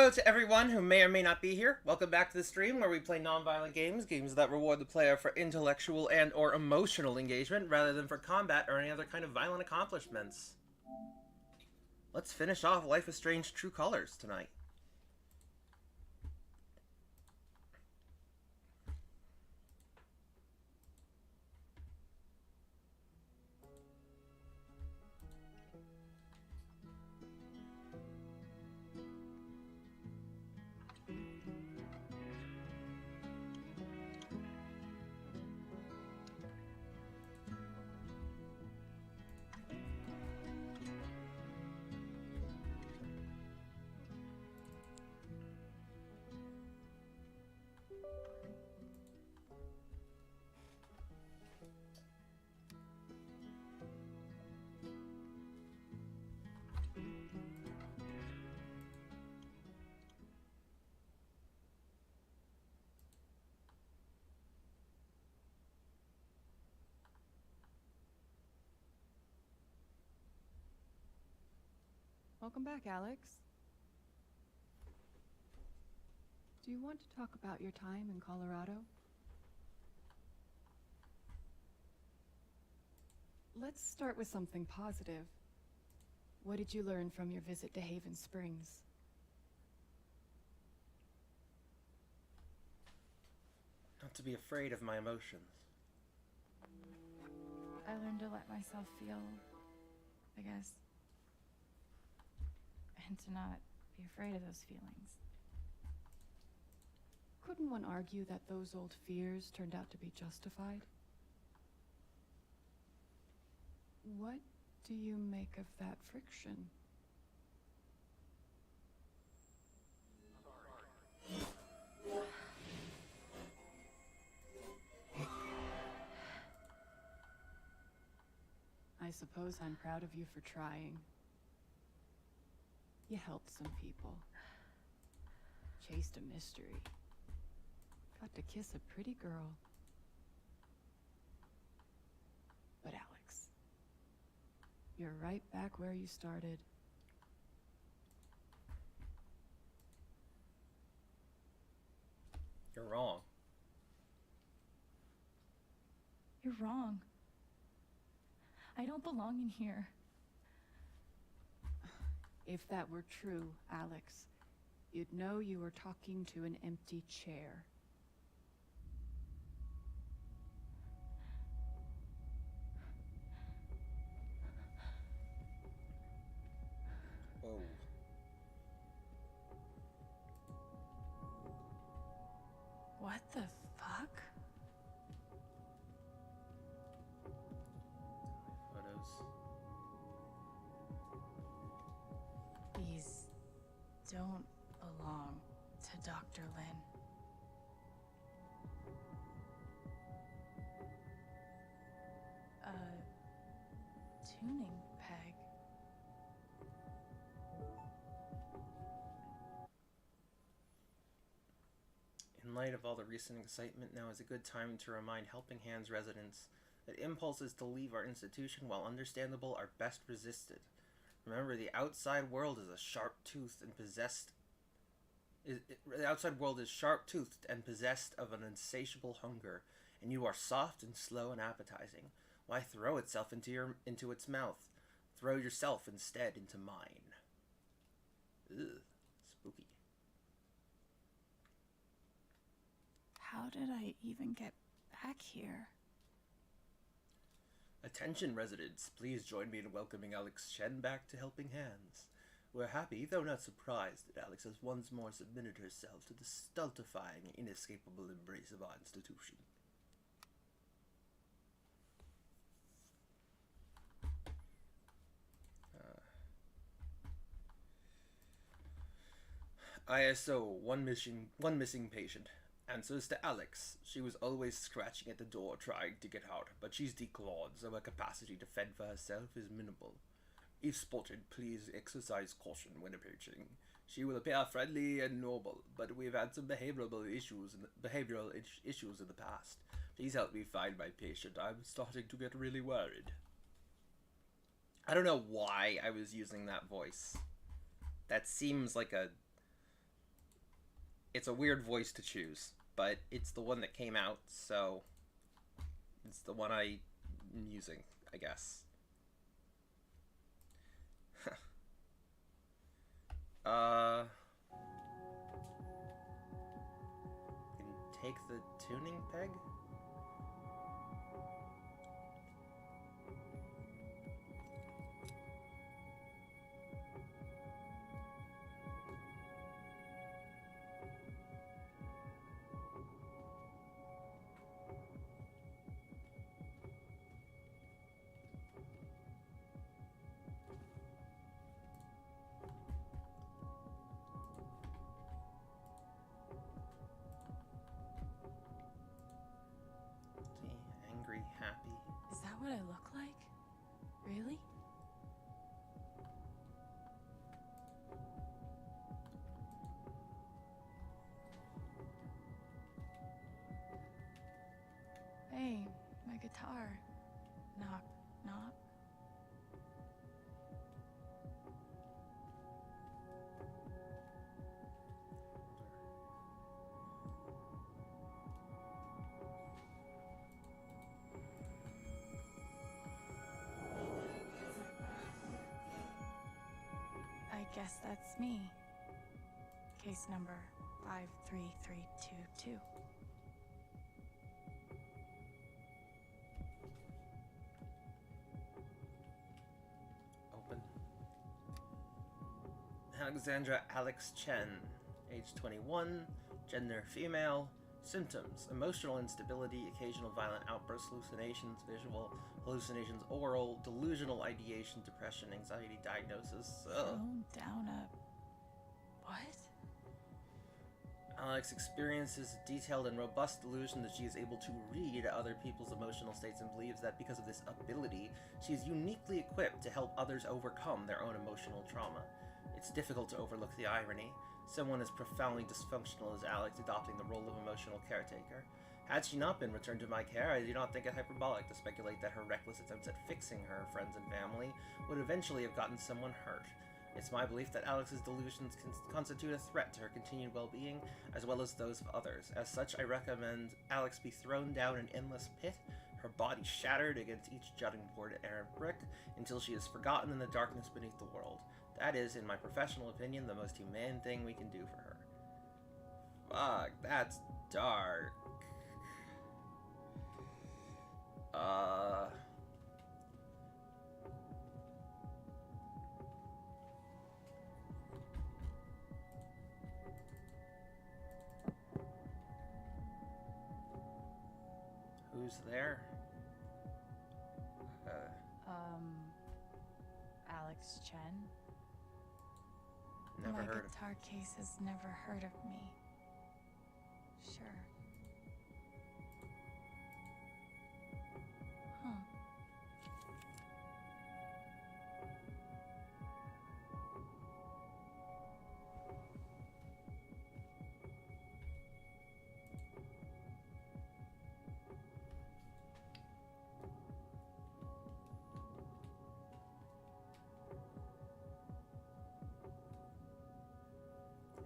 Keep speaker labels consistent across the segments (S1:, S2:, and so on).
S1: Hello to everyone who may or may not be here. Welcome back to the stream where we play non-violent games, games that reward the player for intellectual and or emotional engagement rather than for combat or any other kind of violent accomplishments. Let's finish off Life is Strange True Colors tonight.
S2: Welcome back, Alex. Do you want to talk about your time in Colorado? Let's start with something positive. What did you learn from your visit to Haven Springs?
S1: Not to be afraid of my emotions.
S3: I learned to let myself feel, I guess. And to not be afraid of those feelings.
S2: Couldn't one argue that those old fears turned out to be justified? What do you make of that friction? I suppose I'm proud of you for trying. You helped some people. Chased a mystery. Got to kiss a pretty girl. But Alex, you're right back where you started.
S1: You're wrong.
S3: You're wrong. I don't belong in here.
S2: If that were true, Alex, you'd know you were talking to an empty chair.
S1: Whoa.
S3: What the fuck?
S1: Photos.
S3: These don't belong to Dr. Lin. A tuning peg.
S1: In light of all the recent excitement, now is a good time to remind Helping Hands residents that impulses to leave our institution, while understandable, are best resisted. Remember, the outside world is a sharp-toothed and possessed. The outside world is sharp-toothed and possessed of an insatiable hunger, and you are soft and slow and appetizing. Why throw itself into its mouth? Throw yourself instead into mine. Ugh, spooky.
S3: How did I even get back here?
S1: Attention residents, please join me in welcoming Alex Shen back to Helping Hands. We're happy, though not surprised, that Alex has once more submitted herself to the stultifying, inescapable embrace of our institution. ISO, one missing patient. Answers to Alex. She was always scratching at the door trying to get out, but she's declawed, so her capacity to fend for herself is minimal. If spotted, please exercise caution when approaching. She will appear friendly and noble, but we've had some behavioral issues in the past. Please help me find my patient. I'm starting to get really worried. I don't know why I was using that voice. That seems like a It's a weird voice to choose, but it's the one that came out, so it's the one I'm using, I guess. Can take the tuning peg? Angry, happy.
S3: Is that what I look like? Really? Hey, my guitar. Knock, knock. I guess that's me. Case number 53322.
S1: Open. Alexandra Alex Chen, age 21, gender female, symptoms: emotional instability, occasional violent outbursts, hallucinations, visual hallucinations, oral, delusional ideation, depression, anxiety, diagnosis.
S3: Thrown down a... what?
S1: Alex experiences a detailed and robust delusion that she is able to read other people's emotional states and believes that because of this ability, she is uniquely equipped to help others overcome their own emotional trauma. It's difficult to overlook the irony. Someone as profoundly dysfunctional as Alex adopting the role of emotional caretaker. Had she not been returned to my care, I do not think it hyperbolic to speculate that her reckless attempts at fixing her friends and family would eventually have gotten someone hurt. It's my belief that Alex's delusions constitute a threat to her continued well-being, as well as those of others. As such, I recommend Alex be thrown down an endless pit, her body shattered against each jutting board and brick, until she is forgotten in the darkness beneath the world. That is, in my professional opinion, the most humane thing we can do for her. Fuck, that's dark. Who's there?
S3: Alex Chen?
S1: Never
S3: My
S1: heard of.
S3: guitar case has never heard of me. Sure. Huh.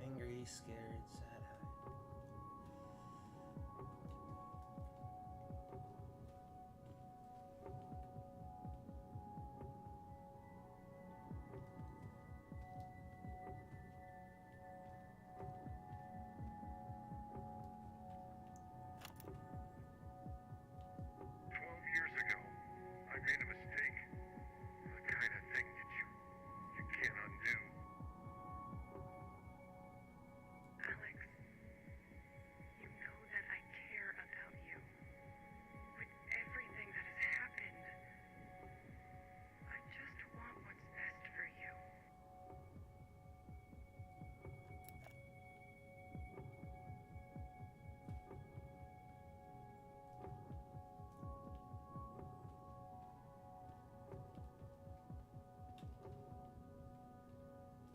S1: Angry, scared, sad-eyed.
S4: Years ago, I made a mistake. The kind of thing that you can't undo.
S5: Alex, you know that I care about you. With everything that has happened, I just want what's best for you.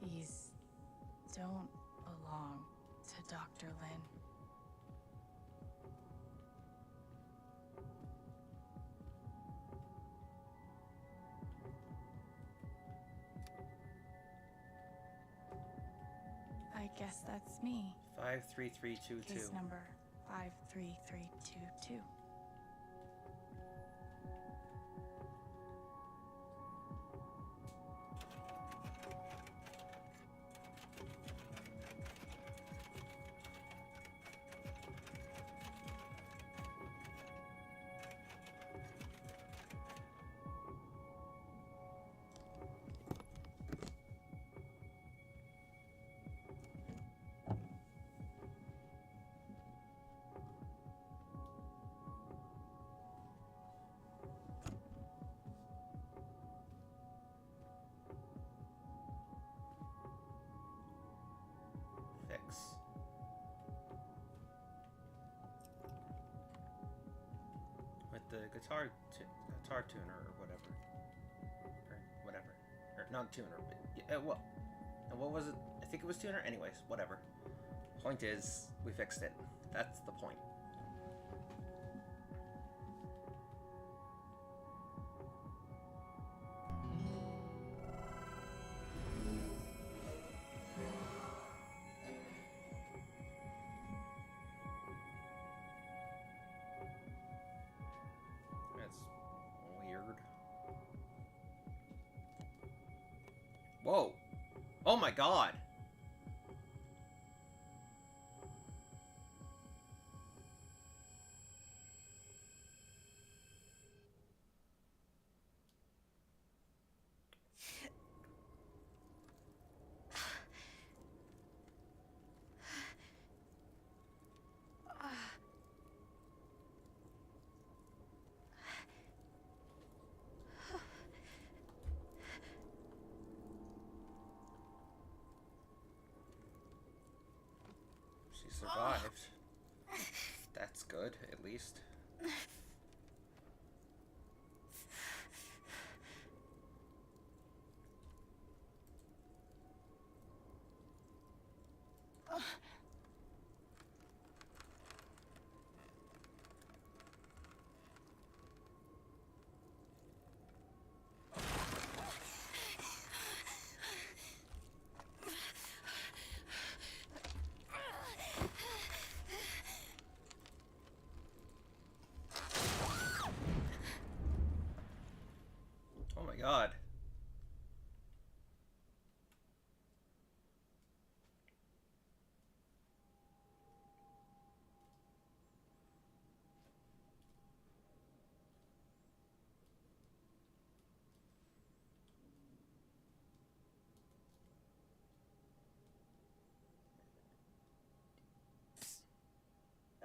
S3: These don't belong to Dr. Lin. I guess that's me.
S1: 53322.
S3: Case number 53322.
S1: Fix. With the guitar tuner or whatever. Or whatever. Or not tuner, but yeah, well. And what was it? I think it was tuner? Anyways, whatever. Point is, we fixed it. That's the point. That's weird. Whoa! Oh my god! She survived. That's good, at least. Oh my god.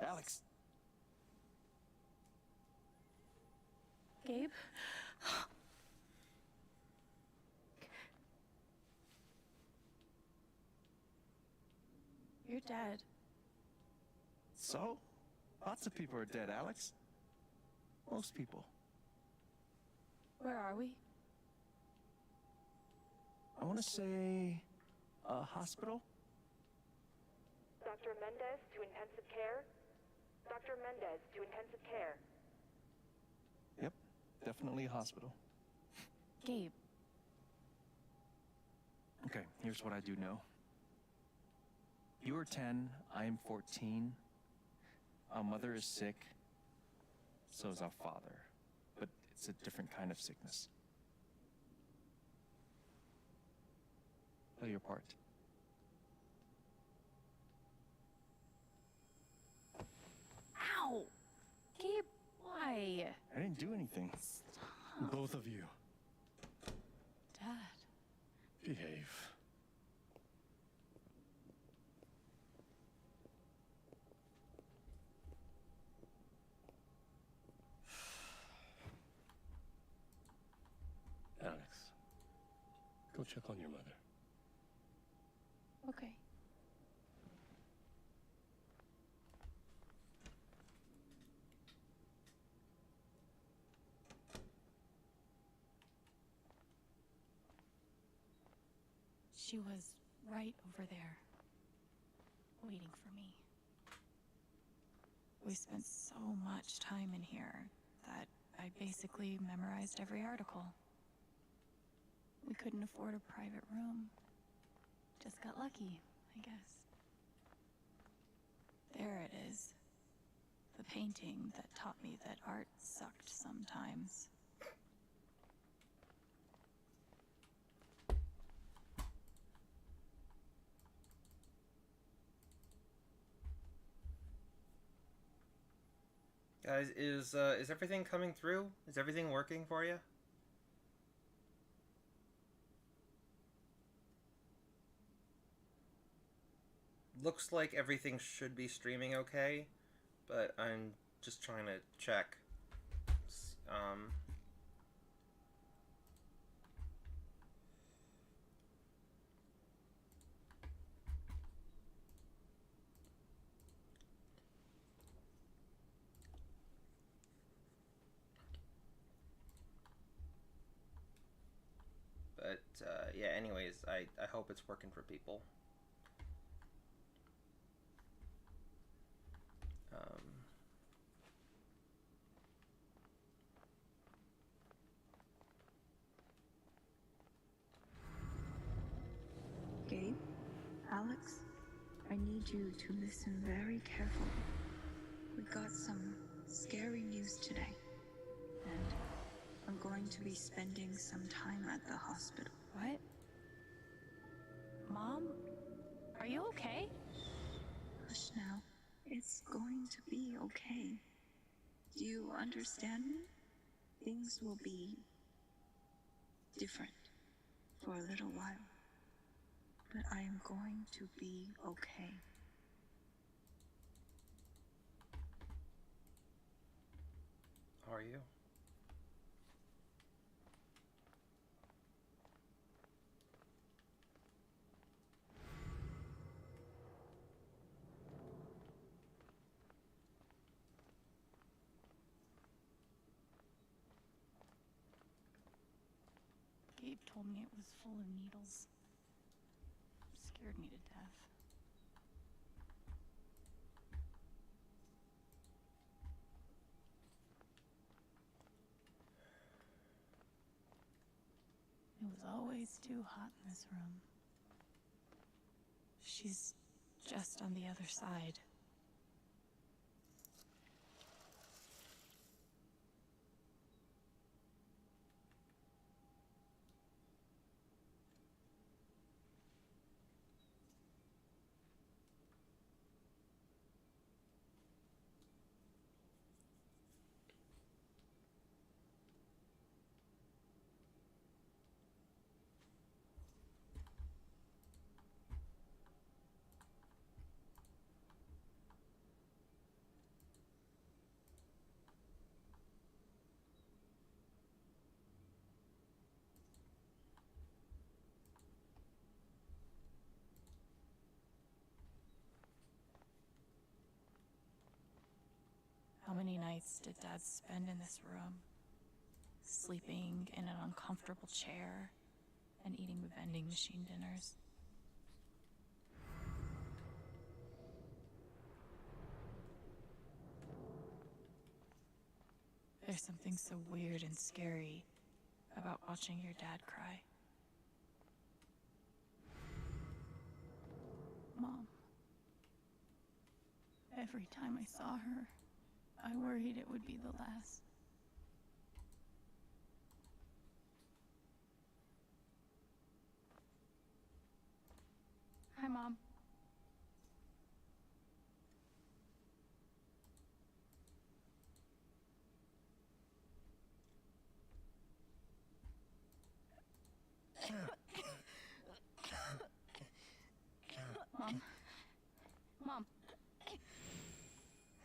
S6: Alex,
S3: Gabe? You're dead.
S6: so? Lots of people are dead, Alex. Most people.
S3: Where are we?
S6: I want to say a hospital?
S5: Dr. Mendez to intensive care? Dr. Mendez to intensive care.
S6: Yep, definitely a hospital.
S3: Gabe.
S6: Okay, here's what I do know. You are 10, I am 14. Our mother is sick. So is our father. But it's a different kind of sickness. Play your part.
S3: Ow! Gabe, why?
S6: I didn't do anything. Both of you.
S3: Dad.
S6: Behave.
S7: Alex, go check on your mother.
S3: Okay. She was right over there, waiting for me. We spent so much time in here that I basically memorized every article. We couldn't afford a private room. Just got lucky, I guess. There it is. The painting that taught me that art sucked sometimes.
S1: Guys, is everything coming through? Is everything working for you? Looks like everything should be streaming okay, but I'm just trying to check. Um, but yeah, anyways, I hope it's working for people.
S8: Gabe, Alex, I need you to listen very carefully. We got some scary news today, and I'm going to be spending some time at the hospital.
S3: What? Mom? Are you okay?
S8: Hush now. It's going to be okay. Do you understand me? Things will be different for a little while. But I am going to be okay.
S1: Are you?
S3: Gabe told me it was full of needles. Scared me to death. It was always too hot in this room. She's just on the other side. How many nights did Dad spend in this room? Sleeping in an uncomfortable chair and eating vending machine dinners. There's something so weird and scary about watching your dad cry. Mom. Every time I saw her, I worried it would be the last. Hi, Mom. Mom. Mom.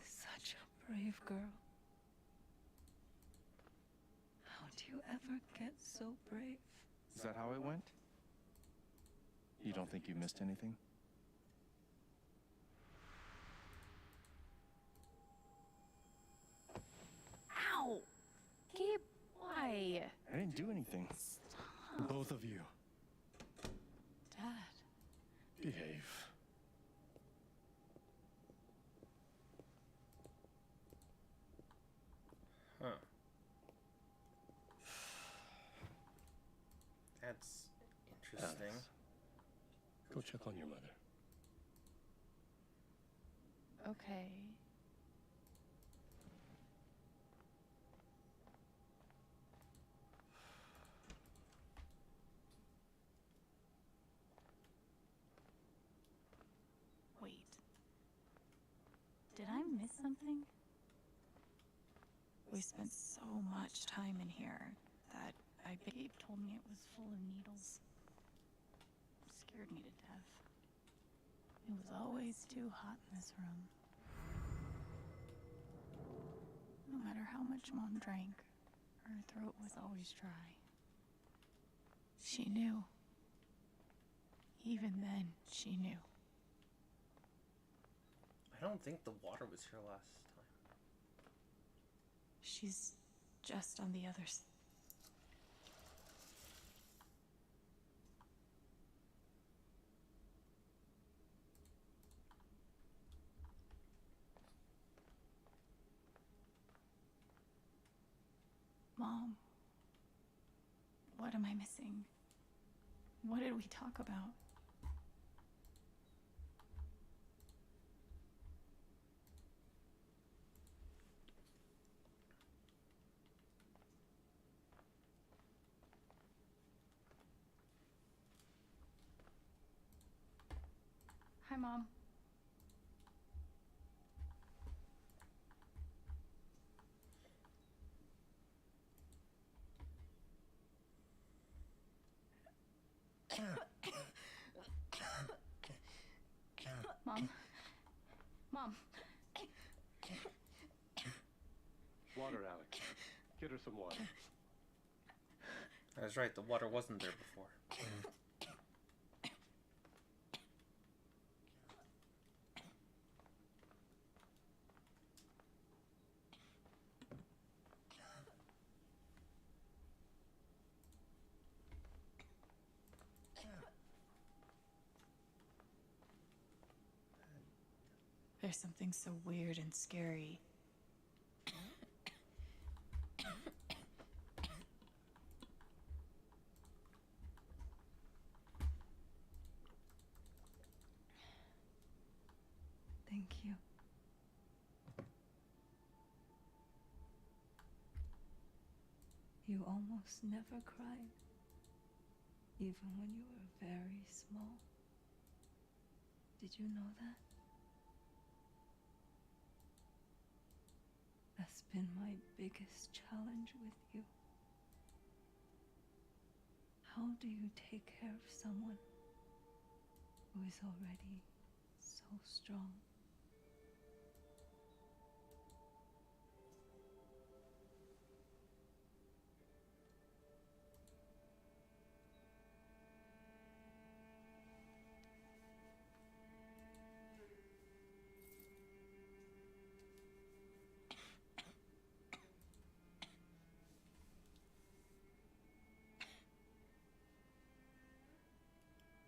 S8: Such a brave girl. How do you ever get so brave?
S6: Is that how it went? You don't think you missed anything?
S3: Ow! Gabe, why?
S6: I didn't do anything. Both of you.
S3: Dad.
S7: Behave.
S1: Huh. That's interesting.
S7: Alex, go check on your mother.
S3: Okay. Wait. Did I miss something? We spent so much time in here that Gabe told me it was full of needles. Scared me to death. It was always too hot in this room. No matter how much Mom drank, her throat was always dry. She knew. Even then, she knew.
S1: I don't think the water was here last time.
S3: She's just on the other side. Mom, what am I missing? What did we talk about? Hi, Mom. Mom. Mom.
S7: Water, Alex. Get her some water.
S1: I was right, the water wasn't there before.
S3: There's something so weird and scary.
S8: Thank you. You almost never cried, even when you were very small. Did you know that? That's been my biggest challenge with you. How do you take care of someone who is already so strong?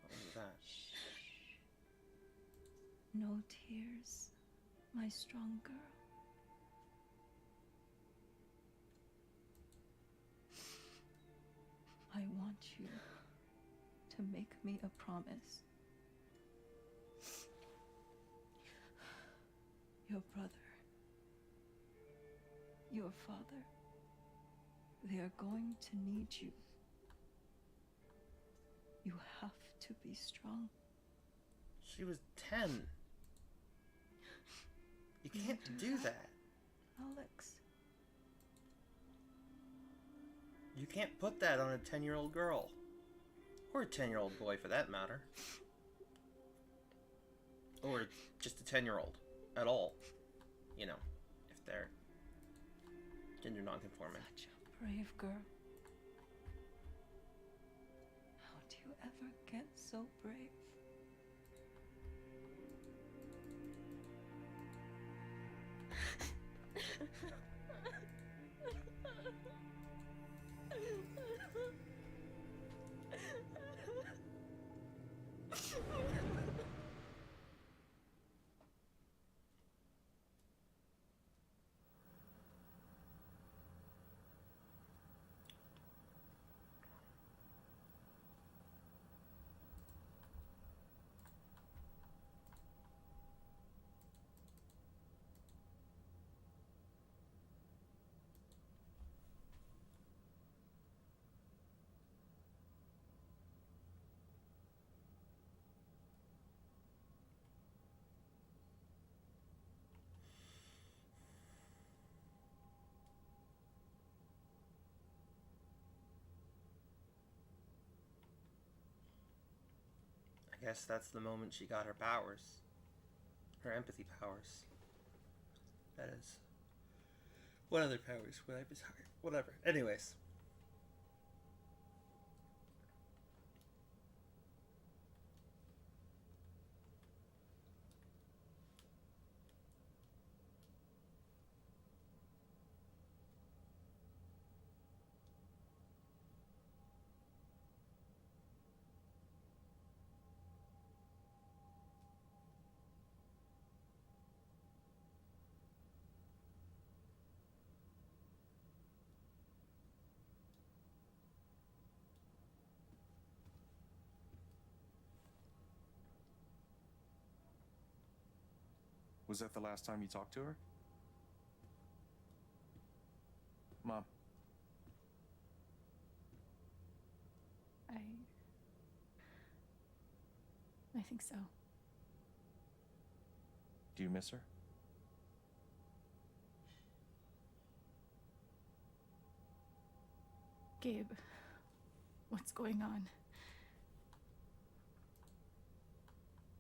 S1: What was that?
S8: No tears, my strong girl. I want you to make me a promise. Your brother, your father, they are going to need you. You have to be strong.
S1: She was 10. You can't do that.
S8: Alex,
S1: You can't put that on a 10-year-old girl. Or a 10-year-old boy, for that matter. Or just a 10-year-old. At all. You know, if they're gender non-conforming.
S8: such a brave girl. How do you ever get so brave?
S1: guess that's the moment she got her powers. Her empathy powers. That is. What other powers would I be sorry? Whatever. Anyways.
S6: Was that the last time you talked to her? Mom,
S3: I think so.
S6: do you miss her?
S3: Gabe, what's going on?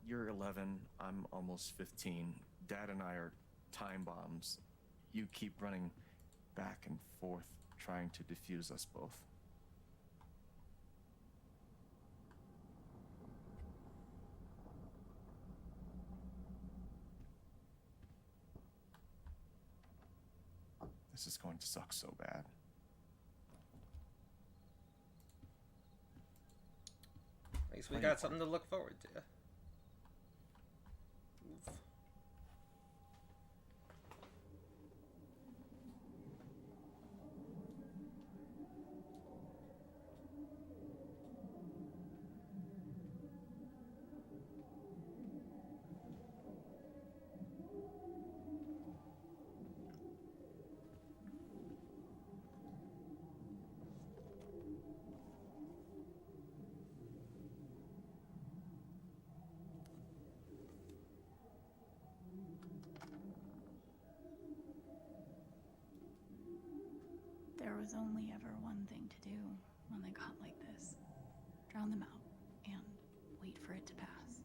S6: You're 11, I'm almost 15. Dad and I are time bombs. You keep running back and forth, trying to defuse us both. This is going to suck so bad.
S1: At least we got something to look forward to. Oof.
S3: There was only ever one thing to do when they got like this. Drown them out and wait for it to pass.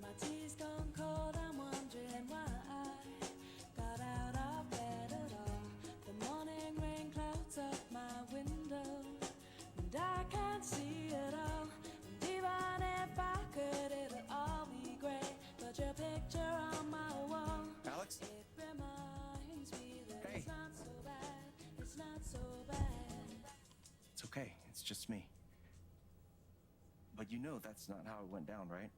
S9: My tea's gone cold, I'm wondering why I got out of bed at all. The morning rain clouds up my window, and I can't see it all. And even if I could, it'll all be great. But your picture on my wall,
S6: Alex?
S9: it reminds me that
S6: Hey.
S9: it's not so bad, it's not so bad.
S6: It's okay, it's just me. But you know that's not how it went down, right?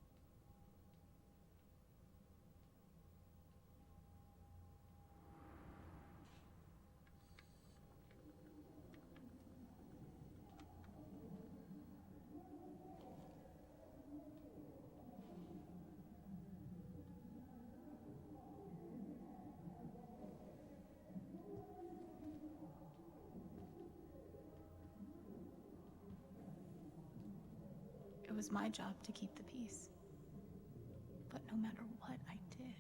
S3: It was my job to keep the peace. But no matter what I did,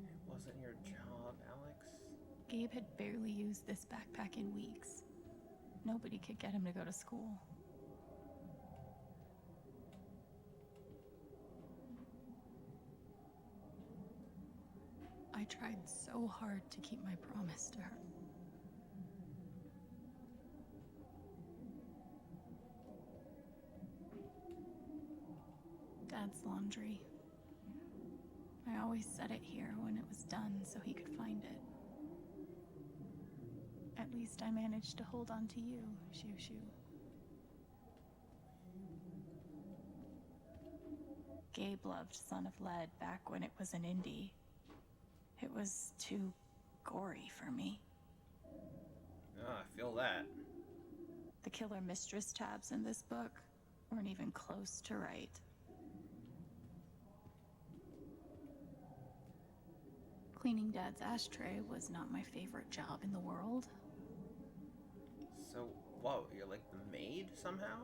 S1: It wasn't your job, Alex.
S3: Gabe had barely used this backpack in weeks. Nobody could get him to go to school. I tried so hard to keep my promise to her. Dad's laundry. I always set it here when it was done so he could find it. At least I managed to hold on to you, Shoo Shoo. Gabe loved Son of Lead back when it was an indie. It was too gory for me.
S1: Ah, I feel that.
S3: The Killer Mistress tabs in this book weren't even close to right. Cleaning Dad's ashtray was not my favorite job in the world.
S1: So, whoa, you're like the maid somehow?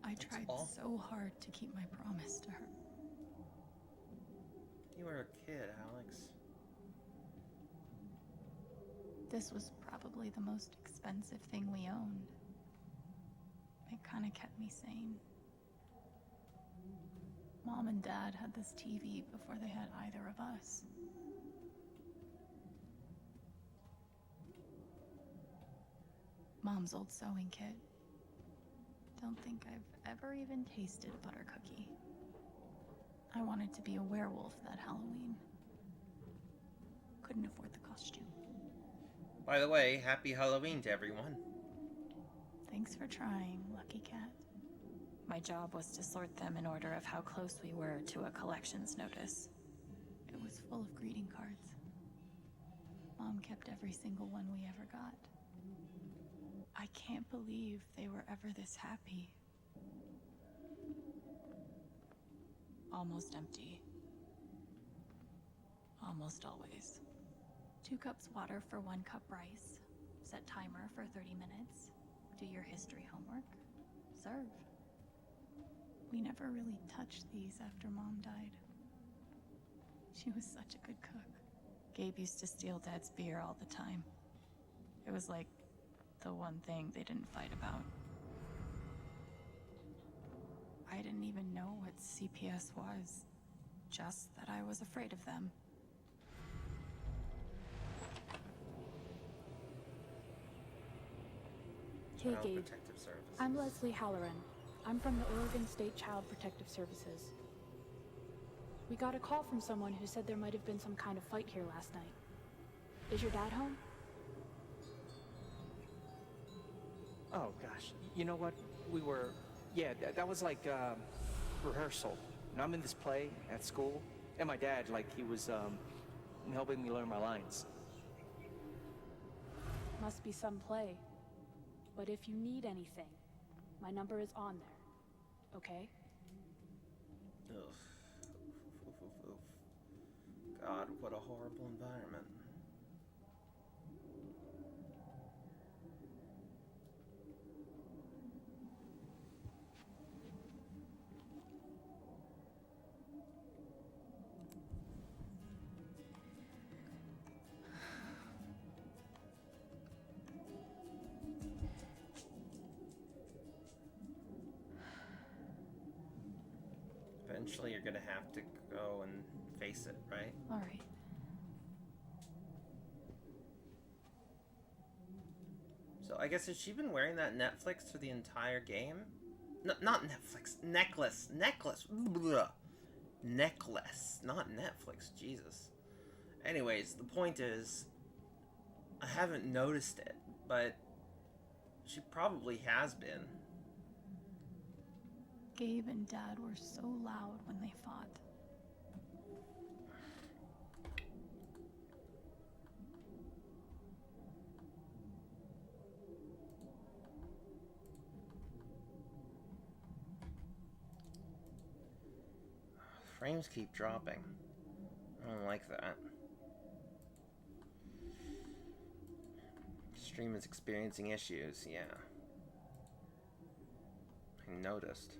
S3: I tried so hard to keep my promise to her.
S1: You were a kid, Alex.
S3: This was probably the most expensive thing we owned. It kind of kept me sane. Mom and Dad had this TV before they had either of us. Mom's old sewing kit. Don't think I've ever even tasted a butter cookie. I wanted to be a werewolf that Halloween. Couldn't afford the costume.
S1: By the way, happy Halloween to everyone.
S3: Thanks for trying, Lucky Cat. My job was to sort them in order of how close we were to a collections notice. It was full of greeting cards. Mom kept every single one we ever got. I can't believe they were ever this happy. Almost empty. Almost always. 2 cups water for 1 cup rice. Set timer for 30 minutes. Do your history homework. Serve. We never really touched these after Mom died. She was such a good cook. Gabe used to steal Dad's beer all the time. It was like the one thing they didn't fight about. I didn't even know what CPS was, just that I was afraid of them.
S10: Hey
S1: Child
S10: Gabe,
S1: Protective Services.
S10: I'm Leslie Halloran. I'm from the Oregon State Child Protective Services. We got a call from someone who said there might have been some kind of fight here last night. Is your dad home?
S6: Oh, gosh. You know what? That was like, rehearsal. And I'm in this play at school, and my dad, he was, helping me learn my lines.
S10: Must be some play. But if you need anything, my number is on there. Okay?
S1: Ugh. Oof, oof, oof. God, what a horrible environment. Eventually you're gonna have to go and face it, right?
S3: All right.
S1: So I guess has she been wearing that Netflix for the entire game? No, not Netflix. Necklace. Blah. Necklace. Not Netflix. Jesus. Anyways, the point is, I haven't noticed it, but she probably has been.
S3: Gabe and Dad were so loud when they fought.
S1: Frames keep dropping. I don't like that. Stream is experiencing issues, yeah. I noticed.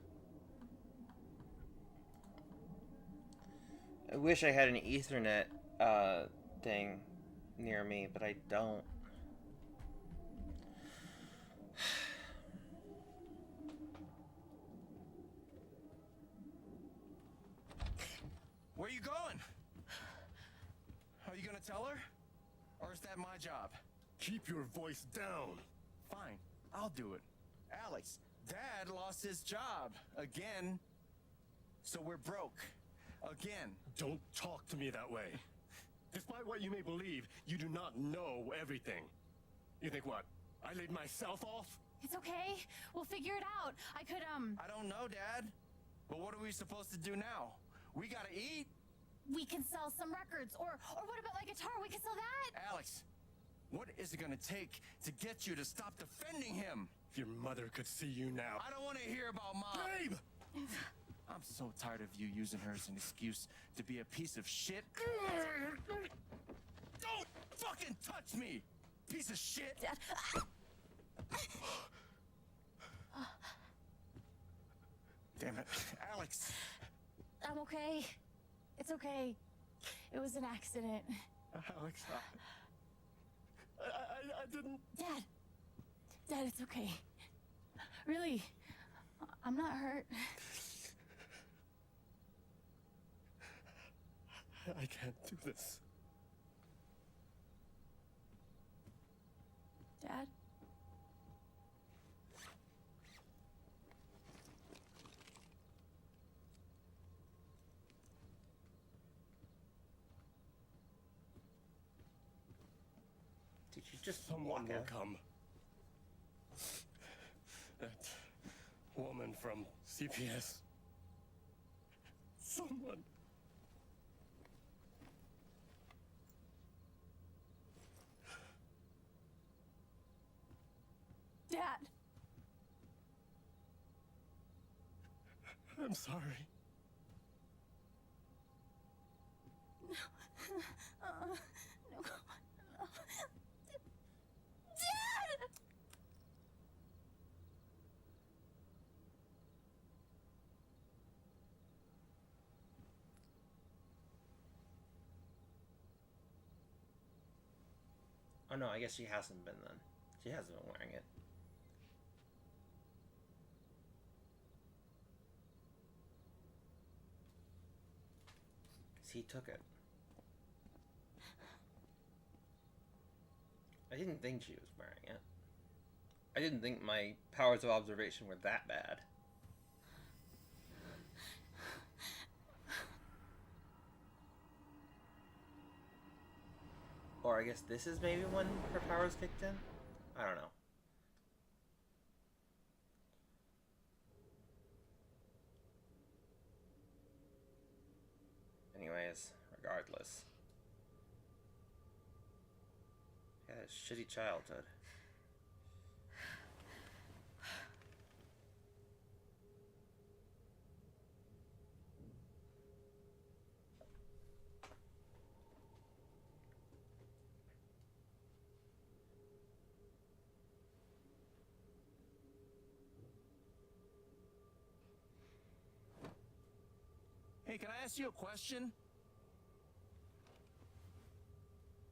S1: I wish I had an Ethernet thing near me, but I don't.
S6: Where you going? Are you gonna tell her? Or is that my job?
S7: Keep your voice down.
S6: Fine, I'll do it. Alex, Dad lost his job. Again. So we're broke. Again.
S7: Don't talk to me that way. Despite what you may believe, you do not know everything. You think what? I laid myself off?
S3: It's okay. We'll figure it out. I could,
S6: I don't know, Dad. But what are we supposed to do now? We gotta eat.
S3: we can sell some records. Or what about my guitar? We can sell that.
S6: Alex, what is it gonna take to get you to stop defending him?
S7: If your mother could see you now.
S6: I don't want to hear about Mom.
S7: Babe!
S6: I'm so tired of you using her as an excuse to be a piece of shit. Don't fucking touch me, piece of shit.
S3: Dad.
S6: Damn it, Alex.
S3: I'm okay. It's okay. It was an accident.
S7: Alex, I didn't.
S3: Dad. Dad, it's okay. Really. I'm not hurt.
S7: I can't do this.
S3: Dad?
S1: Did you just
S7: Someone
S1: walk
S7: will
S1: out?
S7: come. That woman from CPS. Someone.
S3: Dad!
S7: I'm sorry.
S3: No. Dad!
S1: Oh no, I guess she hasn't been then. She hasn't been wearing it. Because he took it. I didn't think she was wearing it. I didn't think my powers of observation were that bad. Or I guess this is maybe when her powers kicked in? I don't know. Anyways, regardless. Yeah, a shitty childhood.
S6: Hey, can I ask you a question?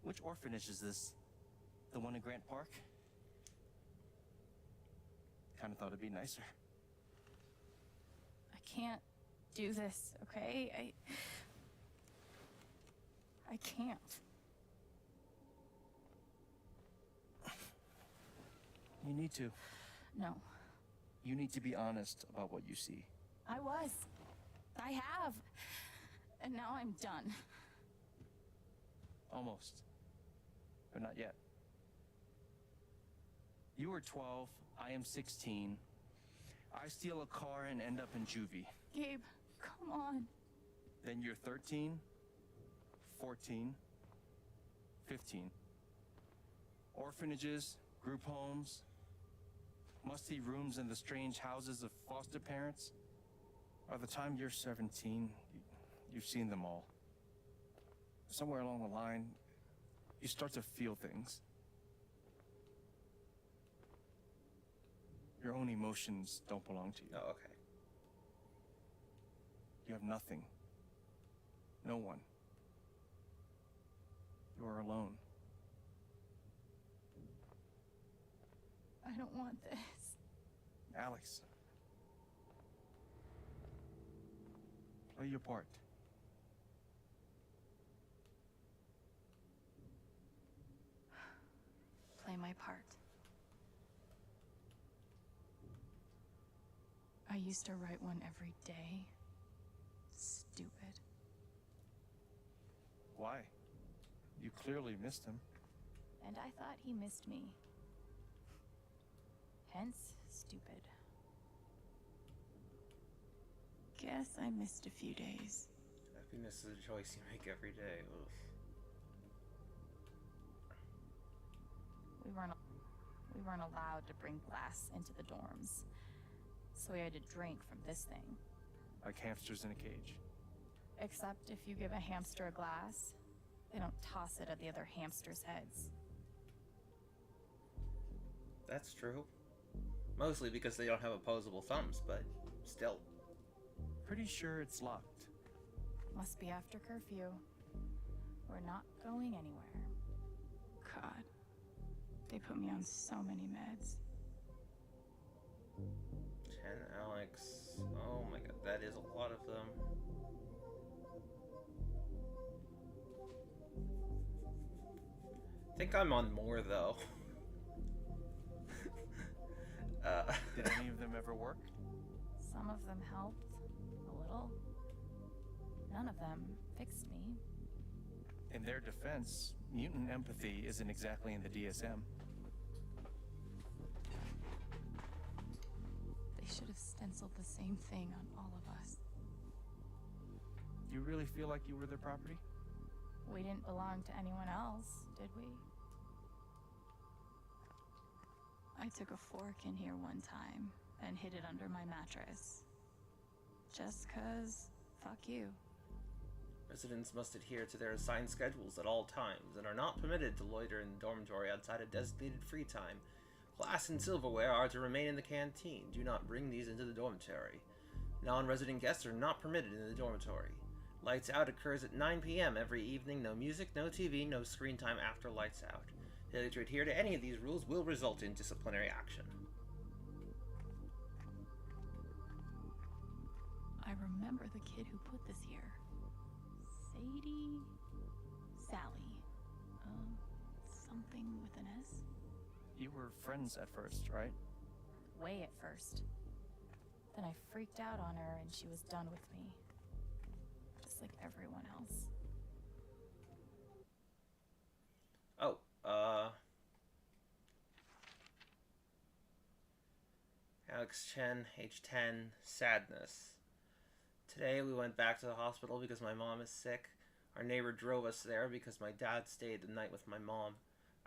S6: Which orphanage is this? The one in Grant Park? Kinda thought it'd be nicer.
S3: I can't do this, okay? I can't.
S6: You need to.
S3: No.
S6: You need to be honest about what you see.
S3: I was. I have. And now I'm done.
S6: Almost. But not yet. You were 12, I am 16. I steal a car and end up in juvie.
S3: Gabe, come on.
S6: Then you're 13, 14, 15. Orphanages, group homes, musty rooms in the strange houses of foster parents. By the time you're 17, you've seen them all. Somewhere along the line, you start to feel things. Your own emotions don't belong to you.
S1: Oh, okay.
S6: You have nothing. No one. You are alone.
S3: I don't want this.
S6: Alex. Play your part.
S3: Play my part. I used to write one every day. Stupid.
S6: Why? You clearly missed him.
S3: And I thought he missed me. Hence, stupid. Guess I missed a few days.
S1: Happiness is a choice you make every day. Oof.
S3: We weren't allowed to bring glass into the dorms, so we had to drink from this thing.
S6: Like hamsters in a cage.
S3: Except if you give a hamster a glass, they don't toss it at the other hamsters' heads.
S1: That's true. Mostly because they don't have opposable thumbs, but still.
S6: Pretty sure it's locked.
S3: Must be after curfew. We're not going anywhere. God, they put me on so many meds.
S1: Chen, Alex. Oh my god, that is a lot of them. I think I'm on more though.
S6: Did any of them ever work?
S3: Some of them helped, a little. None of them fixed me.
S6: In their defense, mutant empathy isn't exactly in the DSM.
S3: They should have stenciled the same thing on all of us.
S6: You really feel like you were their property?
S3: We didn't belong to anyone else, did we? I took a fork in here one time and hid it under my mattress. Just 'cause, fuck you.
S1: Residents must adhere to their assigned schedules at all times and are not permitted to loiter in the dormitory outside of designated free time. Glass and silverware are to remain in the canteen. Do not bring these into the dormitory. Non-resident guests are not permitted in the dormitory. Lights out occurs at 9 p.m. every evening. No music, no TV, no screen time after lights out. Failure to adhere to any of these rules will result in disciplinary action.
S3: I remember the kid who put this here. Sadie? Sally. Something with an S?
S6: You were friends at first, right?
S3: Way at first. Then I freaked out on her and she was done with me. Just like everyone else.
S1: Oh, Alex Chen, age 10, sadness. Today we went back to the hospital because my mom is sick. Our neighbor drove us there because my dad stayed the night with my mom.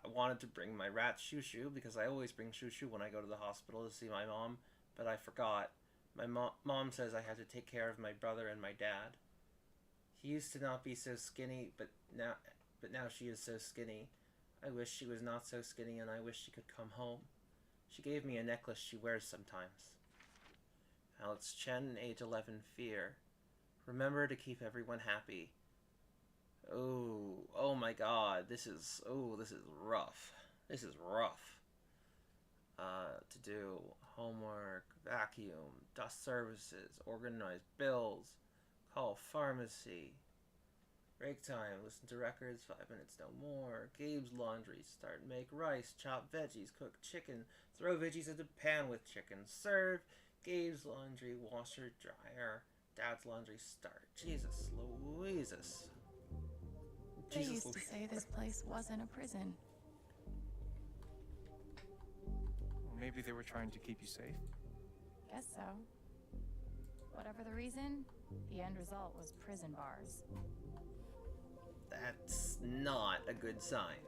S1: I wanted to bring my rat Shushu because I always bring Shushu when I go to the hospital to see my mom, but I forgot. My mom says I have to take care of my brother and my dad. He used to not be so skinny, but now she is so skinny. I wish she was not so skinny and I wish she could come home. She gave me a necklace she wears sometimes. Alex Chen, age 11, fear. Remember to keep everyone happy. Oh my god, this is rough. This is rough. To do homework, vacuum, dust services, organize bills, call pharmacy. Break time, listen to records, 5 minutes no more. Gabe's laundry, start, make rice, chop veggies, cook chicken, throw veggies into pan with chicken, serve. Gabe's laundry, washer, dryer. Dad's laundry, start. Jesus Louises.
S3: They used to say this place wasn't a prison.
S6: Well, maybe they were trying to keep you safe.
S3: Guess so. Whatever the reason, the end result was prison bars.
S1: That's not a good sign.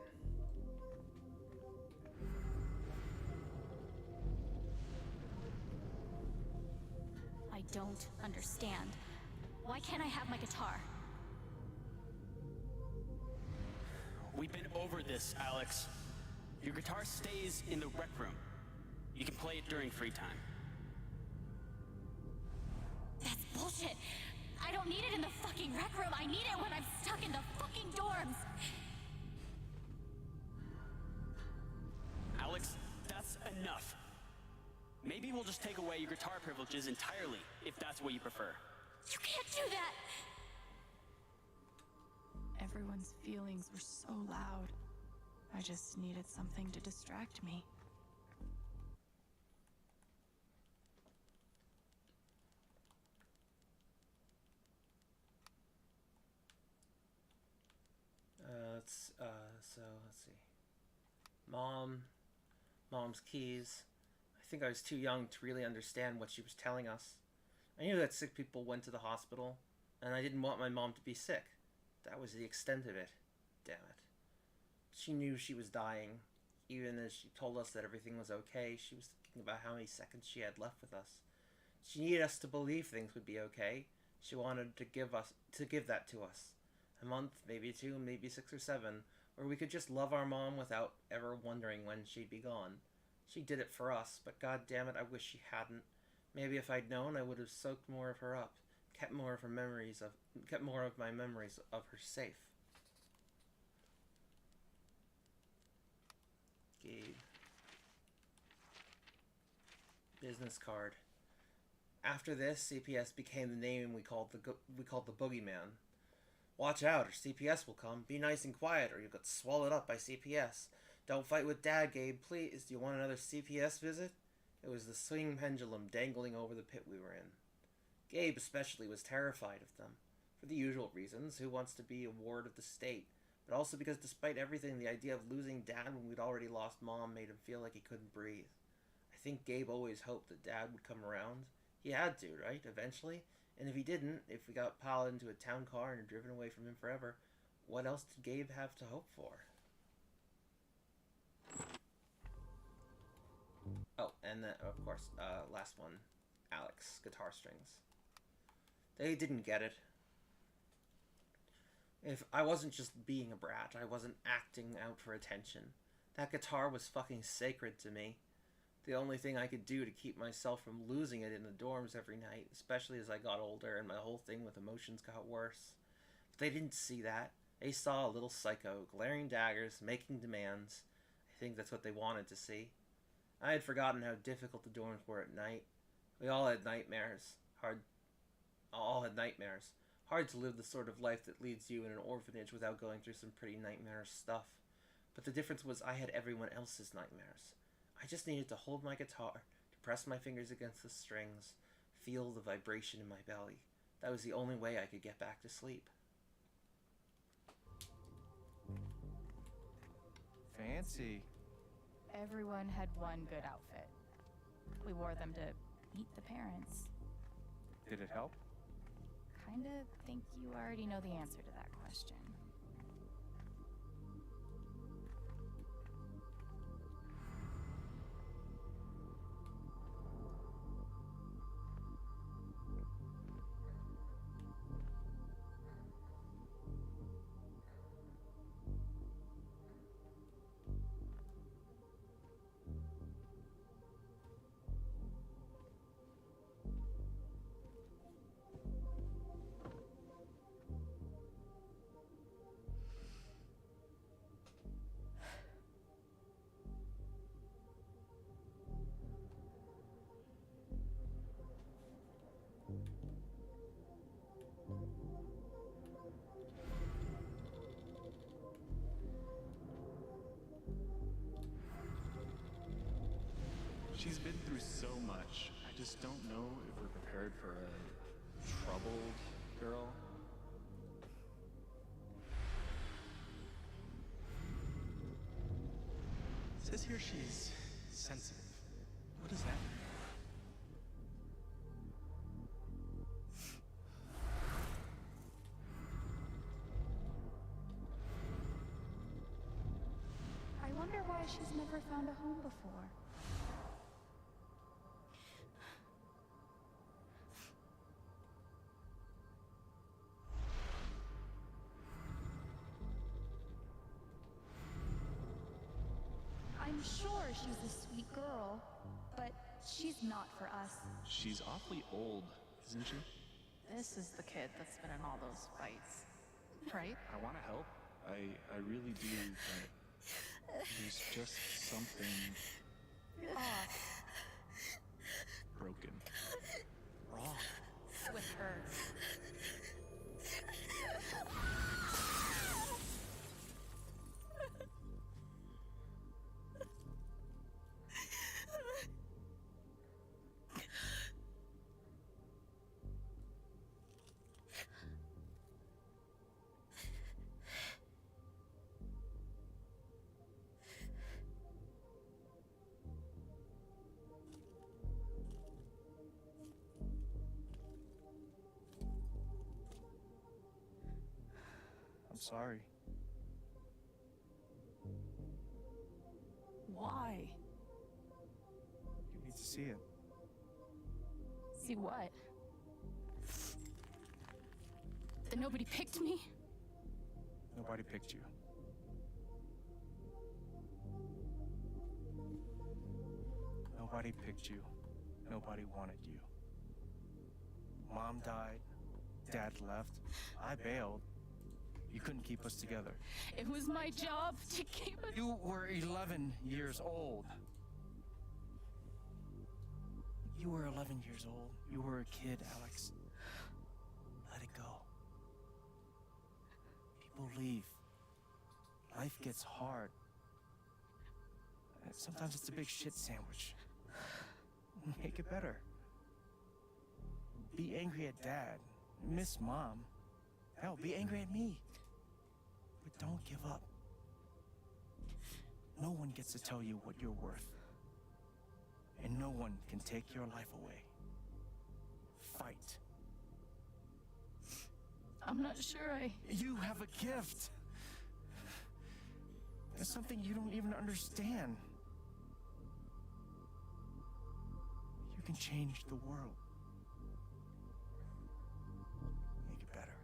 S11: I don't understand. Why can't I have my guitar?
S12: We've been over this, Alex. Your guitar stays in the rec room. You can play it during free time.
S11: That's bullshit. I don't need it in the fucking rec room. I need it when I'm stuck in the fucking dorms.
S12: Alex, that's enough. Maybe we'll just take away your guitar privileges entirely, if that's what you prefer.
S11: You can't do that!
S3: Everyone's feelings were so loud. I just needed something to distract me.
S1: Let's see. Mom's keys. I think I was too young to really understand what she was telling us. I knew that sick people went to the hospital, and I didn't want my mom to be sick. That was the extent of it. Damn it. She knew she was dying. Even as she told us that everything was okay, she was thinking about how many seconds she had left with us. She needed us to believe things would be okay. She wanted to give that to us. A month, maybe 2, maybe 6 or 7, where we could just love our mom without ever wondering when she'd be gone. She did it for us, but god damn it, I wish she hadn't. Maybe if I'd known, I would have soaked more of her up, kept more of my memories of her safe. Gabe. Business card. After this, CPS became the name we called the Boogeyman. Watch out, or CPS will come. Be nice and quiet, or you'll get swallowed up by CPS. Don't fight with Dad, Gabe, please. Do you want another CPS visit? It was the swinging pendulum dangling over the pit we were in. Gabe especially was terrified of them. For the usual reasons, who wants to be a ward of the state? But also because despite everything, the idea of losing Dad when we'd already lost Mom made him feel like he couldn't breathe. I think Gabe always hoped that Dad would come around. He had to, right? Eventually? And if he didn't, if we got piled into a town car and driven away from him forever, what else did Gabe have to hope for? Oh, and then, of course, last one. Alex, guitar strings. They didn't get it. If I wasn't just being a brat, I wasn't acting out for attention. That guitar was fucking sacred to me. The only thing I could do to keep myself from losing it in the dorms every night, especially as I got older and my whole thing with emotions got worse. But they didn't see that. They saw a little psycho, glaring daggers, making demands. I think that's what they wanted to see. I had forgotten how difficult the dorms were at night. We all had nightmares. All had nightmares. Hard to live the sort of life that leads you in an orphanage without going through some pretty nightmarish stuff. But the difference was I had everyone else's nightmares. I just needed to hold my guitar, to press my fingers against the strings, feel the vibration in my belly. That was the only way I could get back to sleep.
S6: Fancy.
S3: Everyone had one good outfit. We wore them to meet the parents.
S6: Did it help?
S3: Kinda think you already know the answer to that question.
S6: She's been through so much. I just don't know if we're prepared for a troubled girl. It says here she's sensitive. What does that mean?
S10: I wonder why she's never found a home before. I'm sure she's a sweet girl, but she's not for us.
S6: She's awfully old, isn't she?
S3: This is the kid that's been in all those fights, right?
S6: I want to help. I really do, but there's just something
S3: Off
S6: broken. Wrong.
S3: with her.
S6: sorry.
S3: Why?
S6: You need to see it.
S3: See what?
S11: That nobody picked me?
S6: Nobody picked you. Nobody picked you. Nobody wanted you. Mom died. Dad left. I bailed. You couldn't keep us together.
S3: It was my job to keep us.
S6: You were 11 years old. You were 11 years old. You were a kid, Alex. Let it go. People leave. Life gets hard. And sometimes it's a big shit sandwich. Make it better. Be angry at Dad. Miss Mom. Hell, be angry at me. But don't give up. No one gets to tell you what you're worth. And no one can take your life away. Fight.
S3: I'm not sure
S6: You have a gift. There's something you don't even understand. You can change the world. Make it better.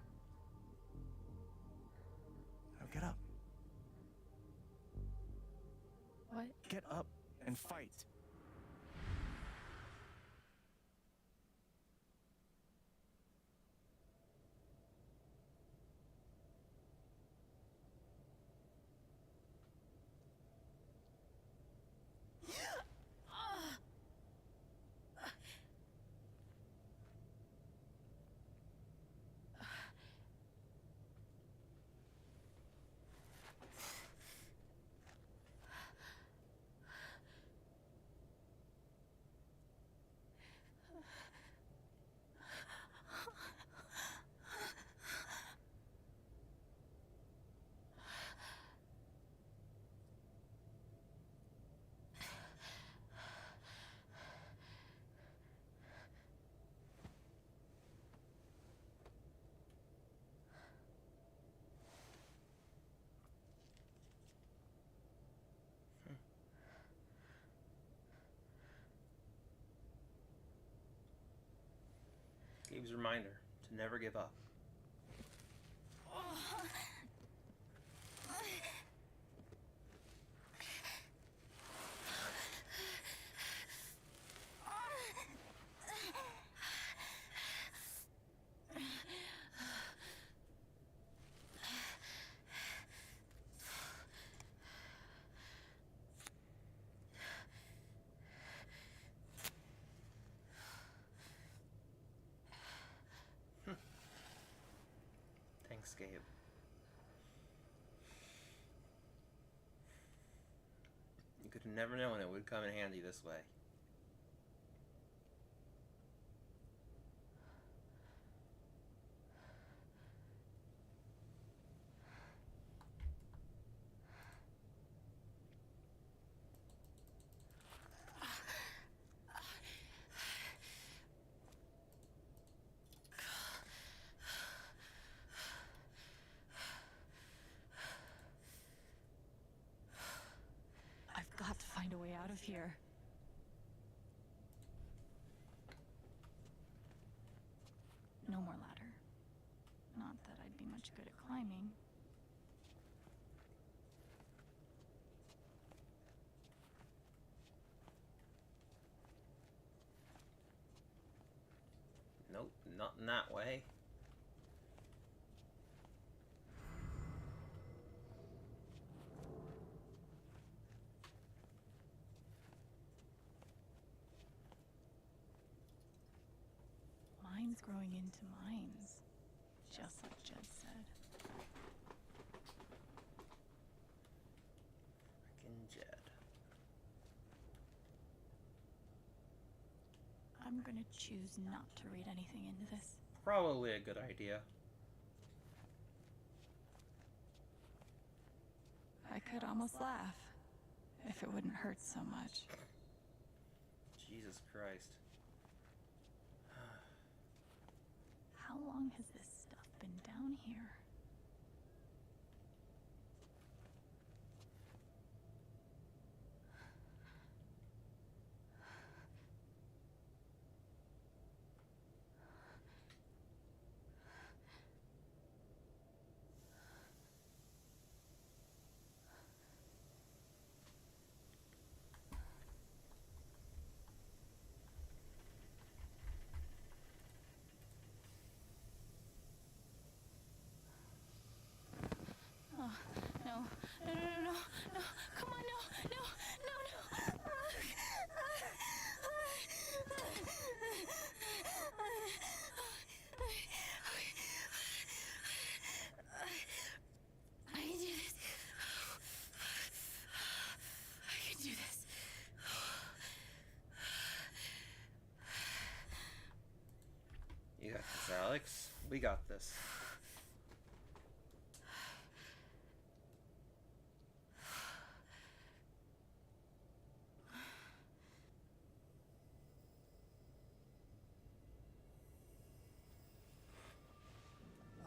S6: Now get up.
S3: What?
S6: Get up and fight.
S1: Gabe's reminder to never give up. Thanks, Gabe. You could have never known it would come in handy this way.
S3: I've got to find a way out of here. No more ladder. Not that I'd be much good at climbing.
S1: Nope, not in that way.
S3: Mines growing into mines. Just like Jed said.
S1: Frickin' Jed.
S3: I'm gonna choose not to read anything into this.
S1: Probably a good idea.
S3: I could almost laugh if it wouldn't hurt so much.
S1: Jesus Christ.
S3: How long has this stuff been down here?
S1: got this, Alex. We got this.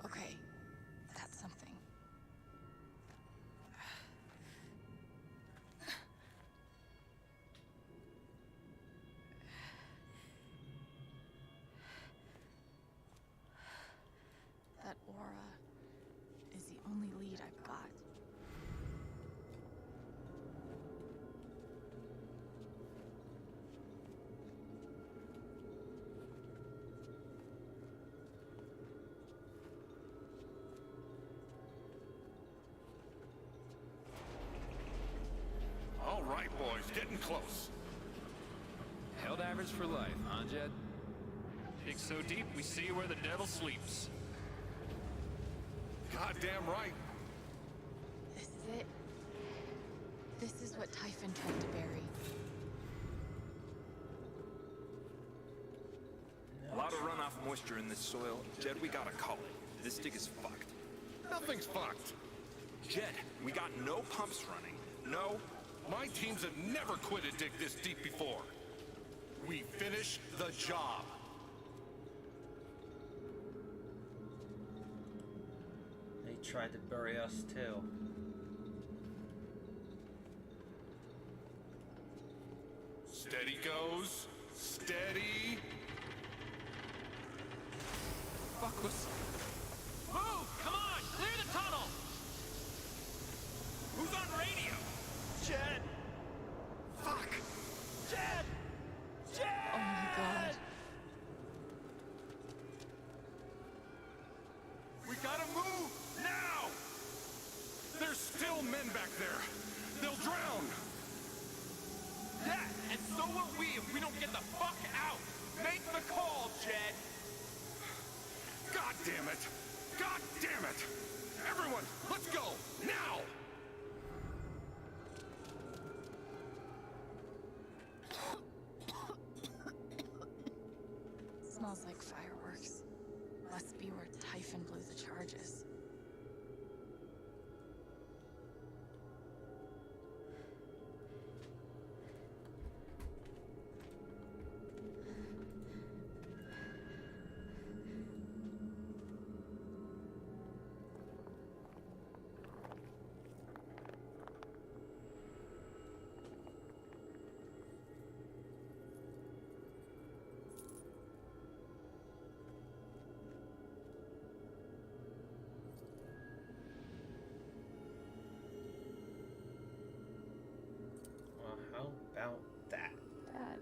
S3: Okay, that's something. That aura is the only lead I've got.
S4: All right, boys, getting close.
S13: Held average for life, huh, Jed? Dig so deep, we see where the devil sleeps.
S4: Goddamn right.
S3: This is it. This is what Typhon tried to bury.
S13: A lot of runoff moisture in this soil. Jed, we gotta call it. This dig is fucked.
S4: Nothing's fucked.
S13: Jed, we got no pumps running. No.
S4: My teams have never quit a dig this deep before. We finish the job.
S1: They tried to bury us too.
S4: Steady goes. Steady.
S13: Fuck was... Move! Come on! Clear the tunnel! Who's on radio? Jed!
S4: Fuck!
S13: Jed! Jed!
S3: Oh my god.
S4: We gotta move! Now! There's still men back there. They'll drown.
S13: Yeah, and so will we if we don't get the fuck out! Make the call, Jed!
S4: God damn it! God damn it! Everyone, let's go! Now!
S3: Smells like fireworks. Must be where Typhon blew the charges.
S1: Well, how about that?
S3: Dad.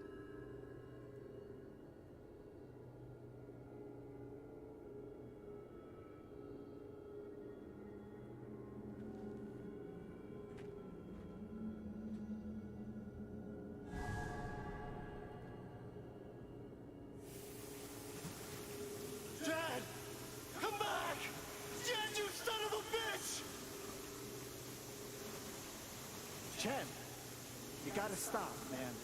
S4: Dad! Come back! Dad, you son of a bitch!
S14: Chen, you gotta stop, man.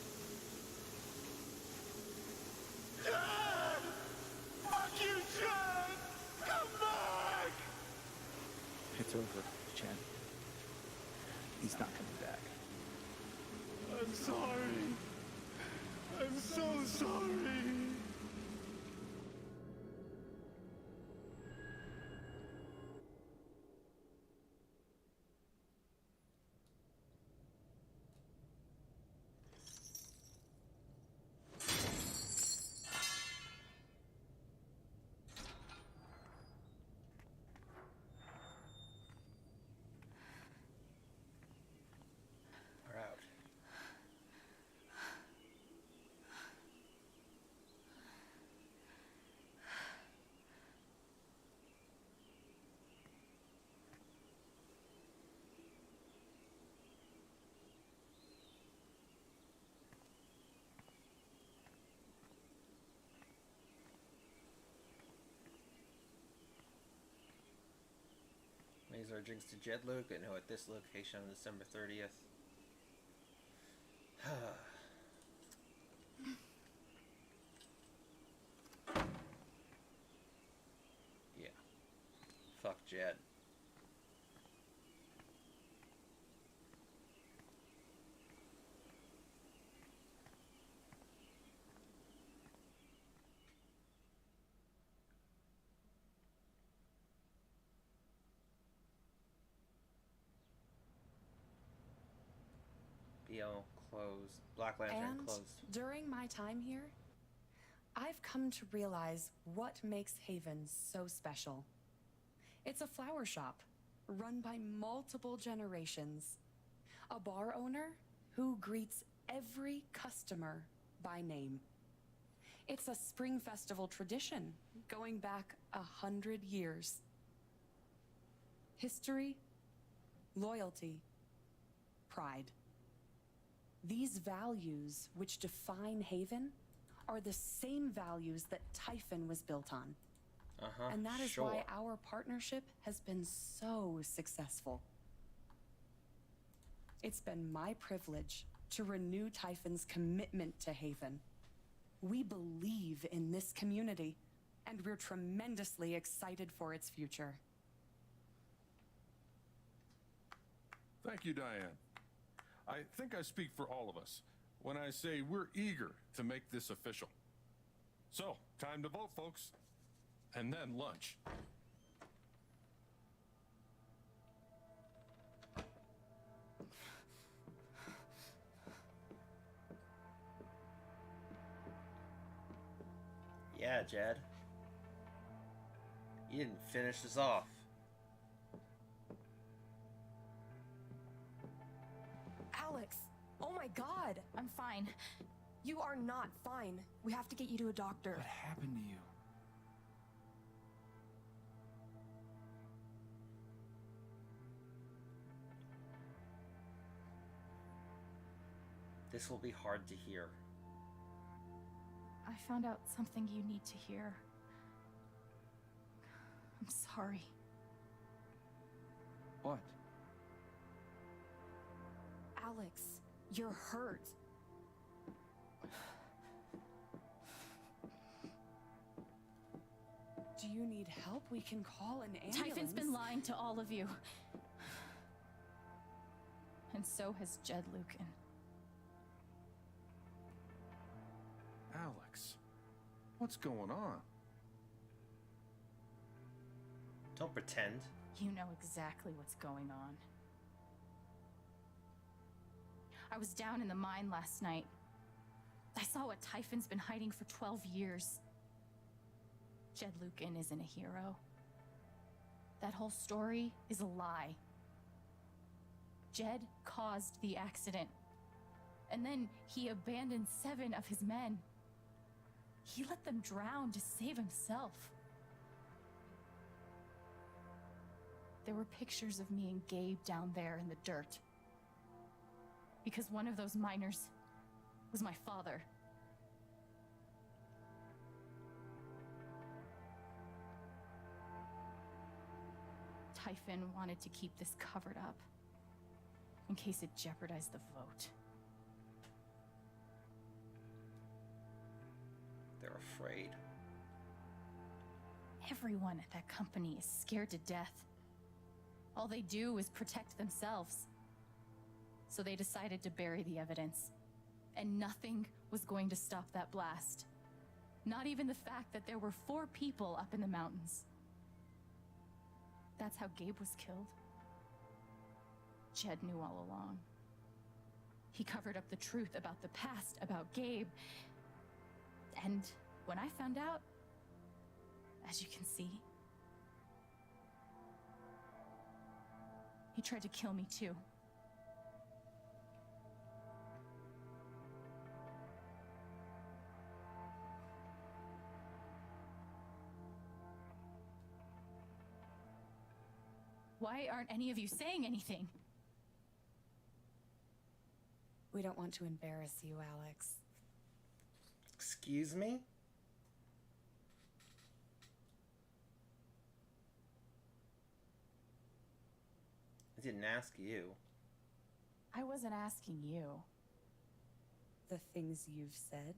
S4: Dad! Fuck you, Dad! Come back!
S14: It's over, Chen. He's not coming back.
S4: I'm sorry. I'm so sorry.
S1: We're out. Raise our drinks to Jed Luke and know at this location on December 30th. Jed. BL closed. Black Lantern
S15: And
S1: closed.
S15: during my time here, I've come to realize what makes Haven so special. It's a flower shop run by multiple generations. A bar owner who greets every customer by name. It's a spring festival tradition going back 100 years. History, loyalty, pride. These values which define Haven are the same values that Typhon was built on. And that is why our partnership has been so successful. It's been my privilege to renew Typhon's commitment to Haven. We believe in this community, and we're tremendously excited for its future.
S4: Thank you, Diane. I think I speak for all of us when I say we're eager to make this official. So, time to vote, folks. And then lunch.
S1: Yeah, Jed. You didn't finish us off.
S16: Alex! Oh my god!
S11: I'm fine.
S16: You are not fine. We have to get you to a doctor.
S14: What happened to you?
S1: This will be hard to hear.
S11: I found out something you need to hear. I'm sorry.
S14: What?
S16: Alex, you're hurt.
S15: Do you need help? We can call an ambulance.
S11: Typhon's been lying to all of you. And so has Jed Lucan.
S4: Alex, what's going on?
S1: Don't pretend.
S11: You know exactly what's going on. I was down in the mine last night. I saw what Typhon's been hiding for 12 years. Jed Lucan isn't a hero. That whole story is a lie. Jed caused the accident. And then he abandoned 7 of his men. He let them drown to save himself. There were pictures of me and Gabe down there in the dirt. Because one of those miners was my father. Typhon wanted to keep this covered up in case it jeopardized the vote.
S1: They're afraid.
S11: Everyone at that company is scared to death. All they do is protect themselves. So they decided to bury the evidence. And nothing was going to stop that blast. Not even the fact that there were 4 people up in the mountains. That's how Gabe was killed. Jed knew all along. He covered up the truth about the past, about Gabe. And when I found out, as you can see, he tried to kill me too. Why aren't any of you saying anything?
S15: We don't want to embarrass you, Alex.
S1: Excuse me? I didn't ask you.
S11: I wasn't asking you.
S15: The things you've said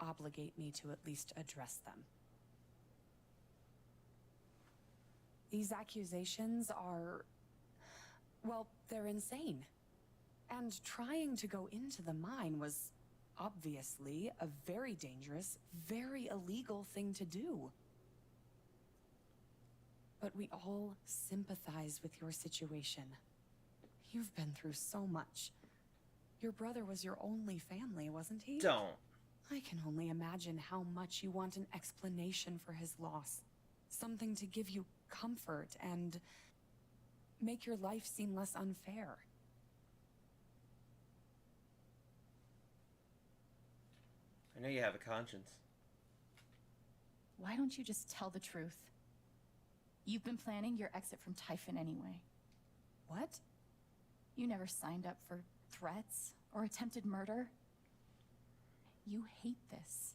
S15: obligate me to at least address them. These accusations are, well, they're insane. And trying to go into the mine was obviously a very dangerous, very illegal thing to do. But we all sympathize with your situation. You've been through so much. Your brother was your only family, wasn't he?
S1: Don't.
S15: I can only imagine how much you want an explanation for his loss. Something to give you comfort and make your life seem less unfair.
S1: I know you have a conscience.
S11: Why don't you just tell the truth? You've been planning your exit from Typhon anyway.
S15: What?
S11: You never signed up for threats or attempted murder. You hate this.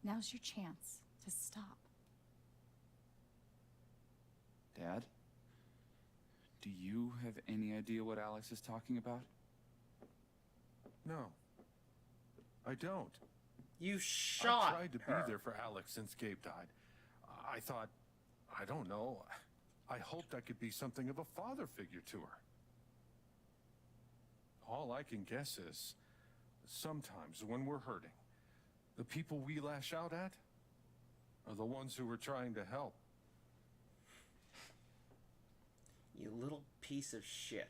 S11: Now's your chance to stop.
S17: Dad? Do you have any idea what Alex is talking about?
S4: No. I don't.
S1: You shot
S4: I tried to
S1: her.
S4: be there for Alex since Gabe died. I thought, I don't know, I hoped I could be something of a father figure to her. All I can guess is, sometimes when we're hurting, the people we lash out at are the ones who we're trying to help.
S1: You little piece of shit.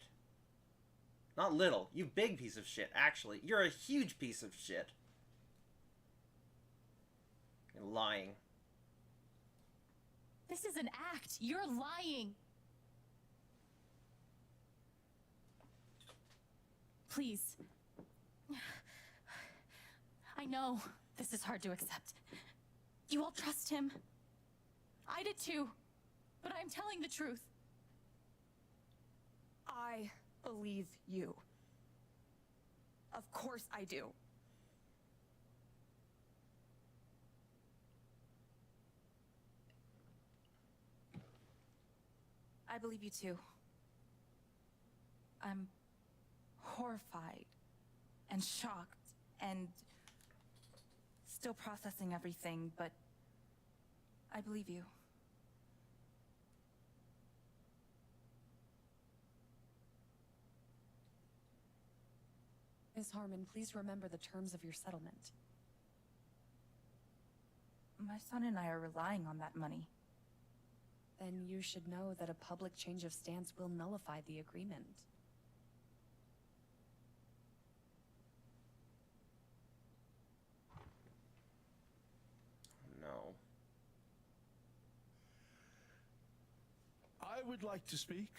S1: Not little, you big piece of shit, actually. You're a huge piece of shit. You're lying.
S11: This is an act. You're lying. Please. I know this is hard to accept. You all trust him. I did too. But I'm telling the truth.
S16: I believe you. Of course I do. I believe you too. I'm horrified and shocked and still processing everything, but I believe you.
S15: Miss Harmon, please remember the terms of your settlement.
S16: My son and I are relying on that money.
S15: Then you should know that a public change of stance will nullify the agreement.
S1: No.
S18: I would like to speak.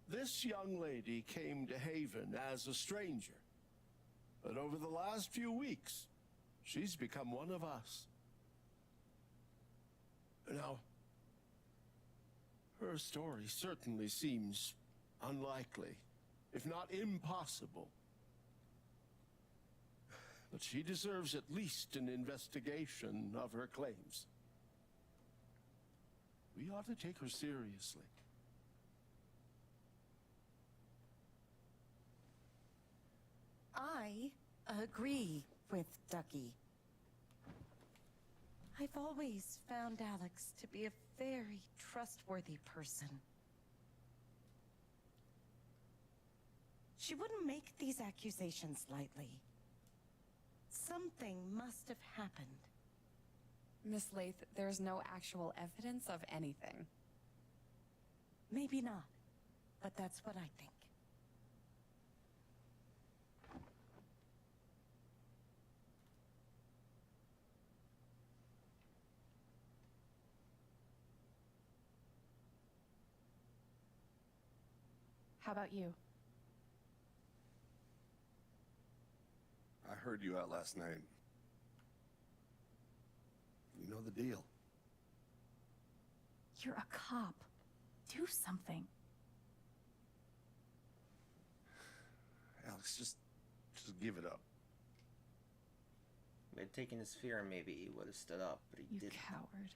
S18: This young lady came to Haven as a stranger, but over the last few weeks, she's become one of us. Now, her story certainly seems unlikely, if not impossible. But she deserves at least an investigation of her claims. We ought to take her seriously.
S19: I agree with Ducky. I've always found Alex to be a very trustworthy person. She wouldn't make these accusations lightly. Something must have happened.
S15: Miss Lath, there's no actual evidence of anything.
S19: Maybe not, but that's what I think.
S11: How about you?
S20: I heard you out last night. You know the deal.
S11: You're a cop. Do something.
S20: Alex, just give it up.
S1: If he had taken his fear, maybe he would have stood up, but he didn't.
S11: You coward.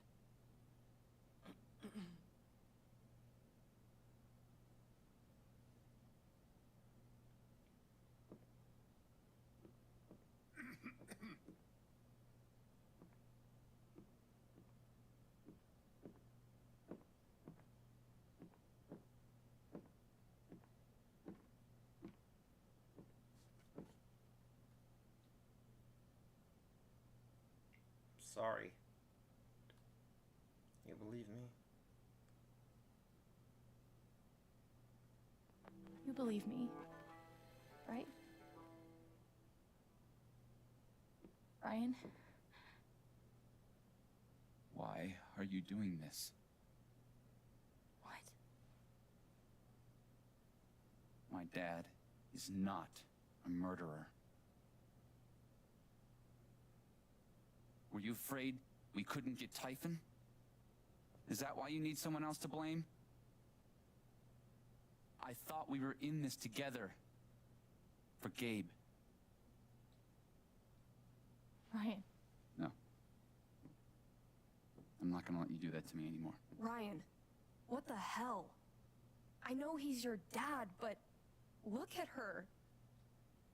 S1: sorry. You believe me?
S10: You believe me, right? Ryan?
S17: Why are you doing this?
S10: What?
S17: My dad is not a murderer. Were you afraid we couldn't get Typhon? Is that why you need someone else to blame? I thought we were in this together. For Gabe.
S10: Ryan.
S17: No. I'm not gonna let you do that to me anymore.
S16: Ryan, what the hell? I know he's your dad, but look at her.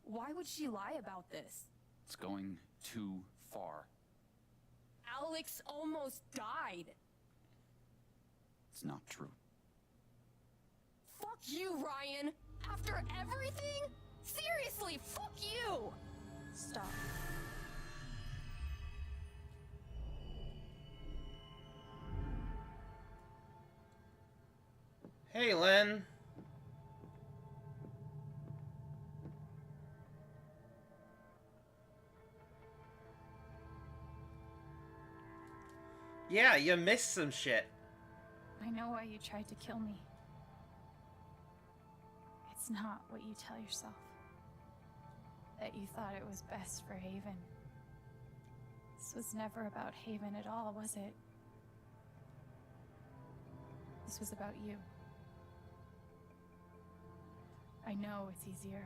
S16: Why would she lie about this?
S17: It's going too far.
S16: Alex almost died.
S17: It's not true.
S16: Fuck you, Ryan! After everything? Seriously, fuck you!
S10: Stop.
S1: Hey, Len. Yeah, you missed some shit.
S10: I know why you tried to kill me. It's not what you tell yourself. That you thought it was best for Haven. This was never about Haven at all, was it? This was about you. I know it's easier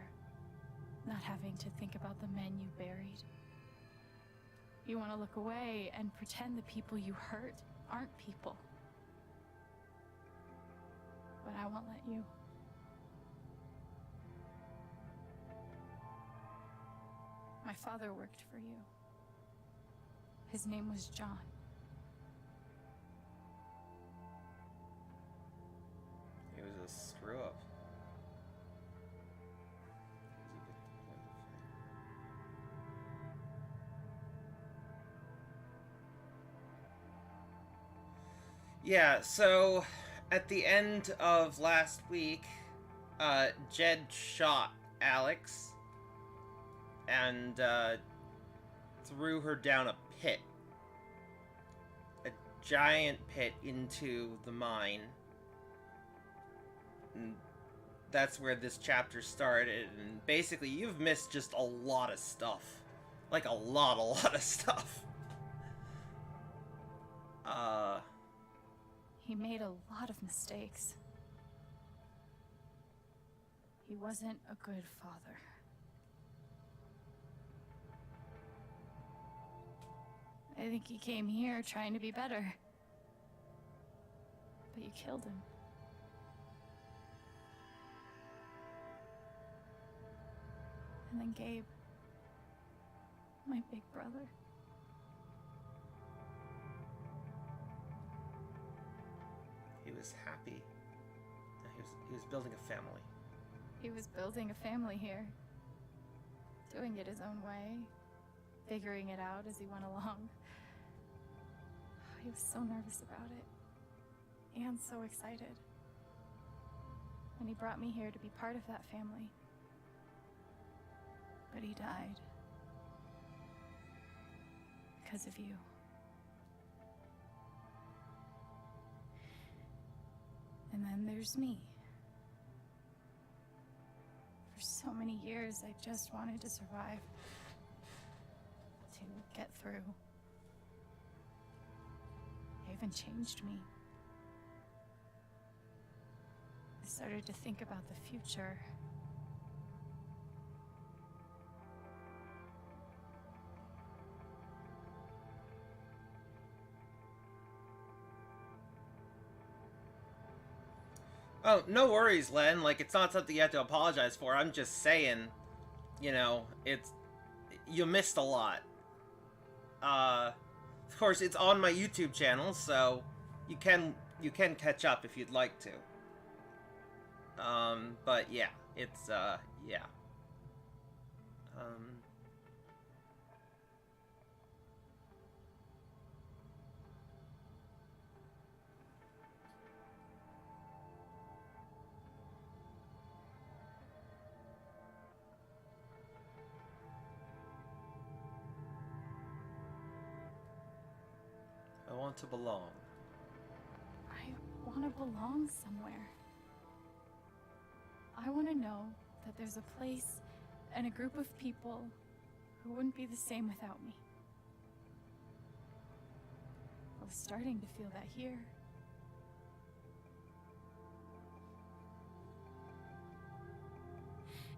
S10: not having to think about the men you buried. You want to look away and pretend the people you hurt aren't people. But I won't let you. My father worked for you. His name was John.
S1: He was a screw-up. Yeah, so at the end of last week, Jed shot Alex and threw her down a pit. A giant pit into the mine. And that's where this chapter started, and basically you've missed just a lot of stuff. Like a lot of stuff.
S10: He made a lot of mistakes. He wasn't a good father. I think he came here trying to be better. But you killed him. And then Gabe, my big brother.
S1: He was happy. He was building a family.
S10: He was building a family here. Doing it his own way. Figuring it out as he went along. He was so nervous about it. And so excited. And he brought me here to be part of that family. But he died. Because of you. And then there's me. For so many years, I just wanted to survive. To get through. Haven changed me. I started to think about the future.
S1: Oh, no worries, Len. Like, it's not something you have to apologize for. I'm just saying, you know, you missed a lot. Of course, it's on my YouTube channel, so you can catch up if you'd like to. But yeah, it's, yeah. want to belong.
S10: I want to belong somewhere. I want to know that there's a place and a group of people who wouldn't be the same without me. I was starting to feel that here.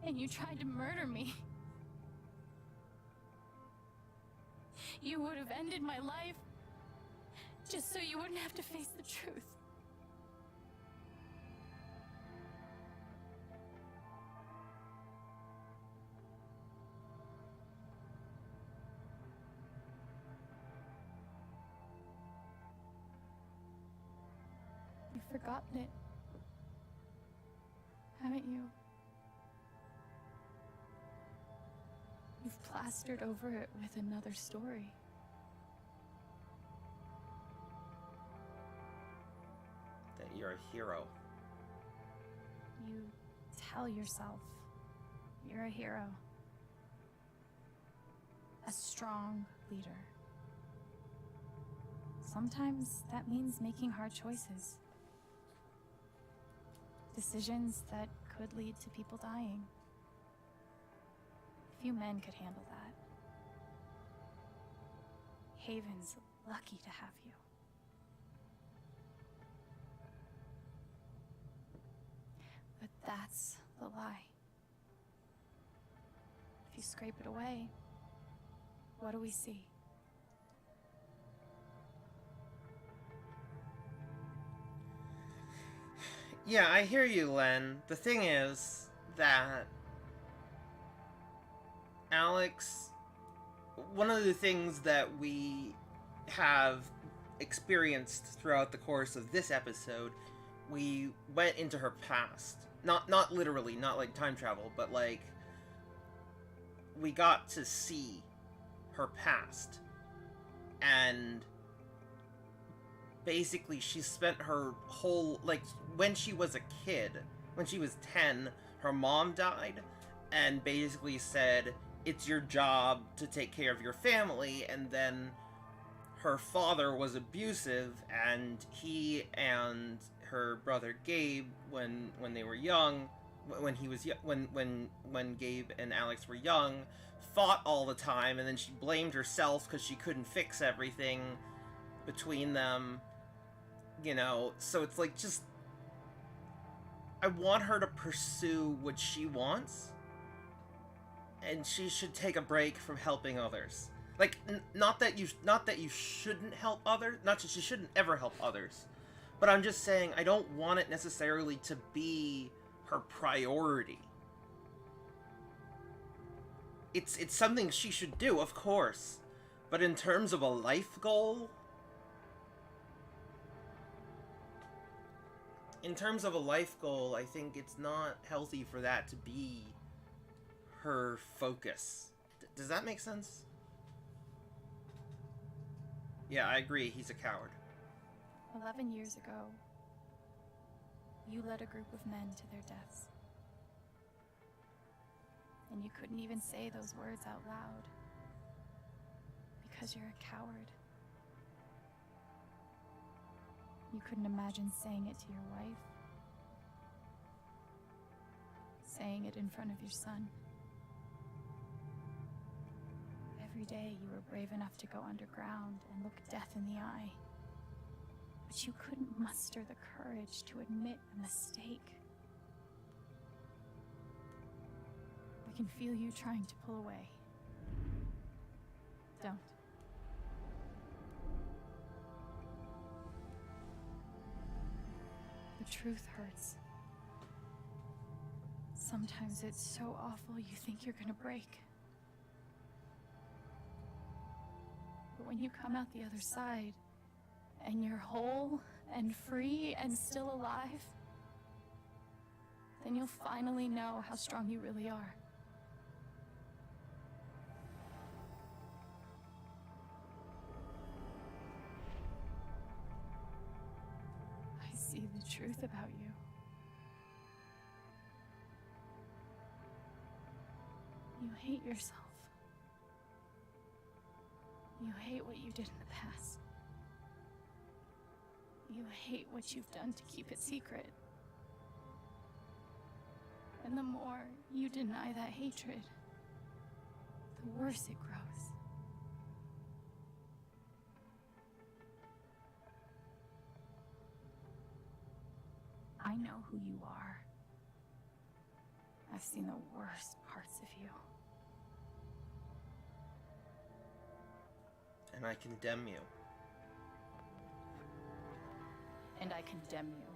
S10: And you tried to murder me. You would have ended my life just so you wouldn't have to face the truth. You've forgotten it, haven't you? You've plastered over it with another story.
S1: That you're a hero.
S10: You tell yourself you're a hero. A strong leader. Sometimes that means making hard choices. Decisions that could lead to people dying. Few men could handle that. Haven's lucky to have you. But that's the lie. If you scrape it away, what do we see?
S1: Yeah, I hear you, Len. The thing is that Alex, one of the things that we have experienced throughout the course of this episode, we went into her past. Not literally, not like time travel, but like we got to see her past. And basically she spent her whole, like, when she was a kid, when she was 10, her mom died and basically said, it's your job to take care of your family. And then her father was abusive, and he and her brother Gabe, when they were young, when Gabe and Alex were young, fought all the time, and then she blamed herself because she couldn't fix everything between them, you know. So it's like, just, I want her to pursue what she wants, and she should take a break from helping others. Like, not that you shouldn't help others, not that she shouldn't ever help others, but I'm just saying I don't want it necessarily to be her priority. It's something she should do, of course, but in terms of a life goal, I think it's not healthy for that to be her focus. Does that make sense? Yeah, I agree, he's a coward.
S10: 11 years ago, you led a group of men to their deaths. And you couldn't even say those words out loud. Because you're a coward. You couldn't imagine saying it to your wife. Saying it in front of your son. Every day you were brave enough to go underground and look death in the eye. But you couldn't muster the courage to admit a mistake. I can feel you trying to pull away. Don't. The truth hurts. Sometimes it's so awful you think you're gonna break. But when you come out the other side, and you're whole and free and still alive, then you'll finally know how strong you really are. I see the truth about you. You hate yourself. You hate what you did in the past. you hate what you've done to keep it secret. And the more you deny that hatred, the worse it grows. I know who you are. I've seen the worst parts of you.
S1: And I condemn you.
S11: And I condemn you.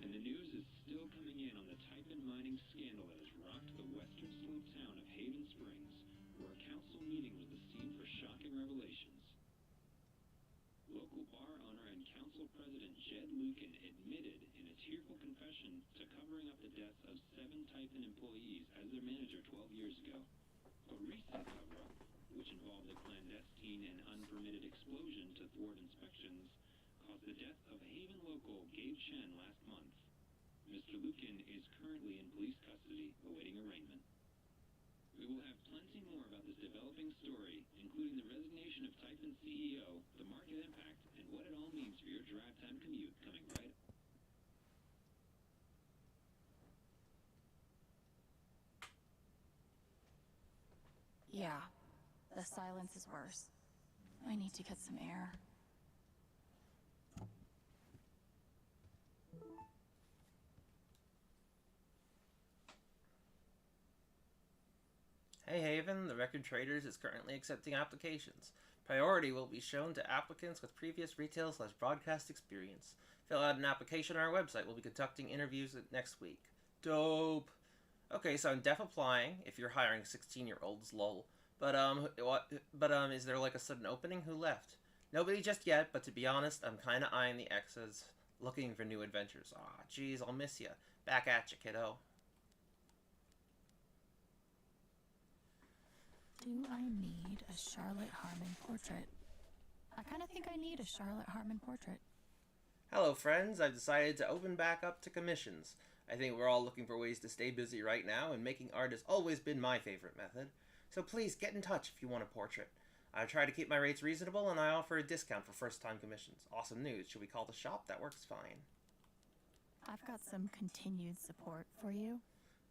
S21: And the news is still coming in on the Typhon mining scandal that has rocked the western slope town of Haven Springs, where a council meeting was the scene for shocking revelations. Local bar owner and council president Jed Lucan admitted in a tearful confession to covering up the deaths of 7 Typhon employees as their manager 12 years ago. A recent cover-up, which involved a clandestine and unpermitted explosion to thwart inspections, caused the death of Haven local Gabe Chen last month. Mr. Lucan is currently in police custody, awaiting arraignment. We will have plenty more about this developing story, including the resignation of Typhon CEO, the market impact, and what it all means for your drive time commute coming right up.
S11: Yeah, the silence is worse. I need to get some air.
S1: Hey Haven, the Record Traders is currently accepting applications. Priority will be shown to applicants with previous retail/broadcast experience. Fill out an application on our website. We'll be conducting interviews next week. Dope. Okay, so I'm def applying if you're hiring 16-year-olds, lol. But is there like a sudden opening? Who left? Nobody just yet, but to be honest, I'm kinda eyeing the X's, looking for new adventures. Aw, geez, I'll miss ya. Back at ya, kiddo.
S11: Do I need a Charlotte Harmon portrait? I kind of think I need a Charlotte Harmon portrait.
S1: Hello friends, I've decided to open back up to commissions. I think we're all looking for ways to stay busy right now, and making art has always been my favorite method. So please get in touch if you want a portrait. I try to keep my rates reasonable, and I offer a discount for first-time commissions. Awesome news. Should we call the shop? That works fine.
S11: I've got some continued support for you.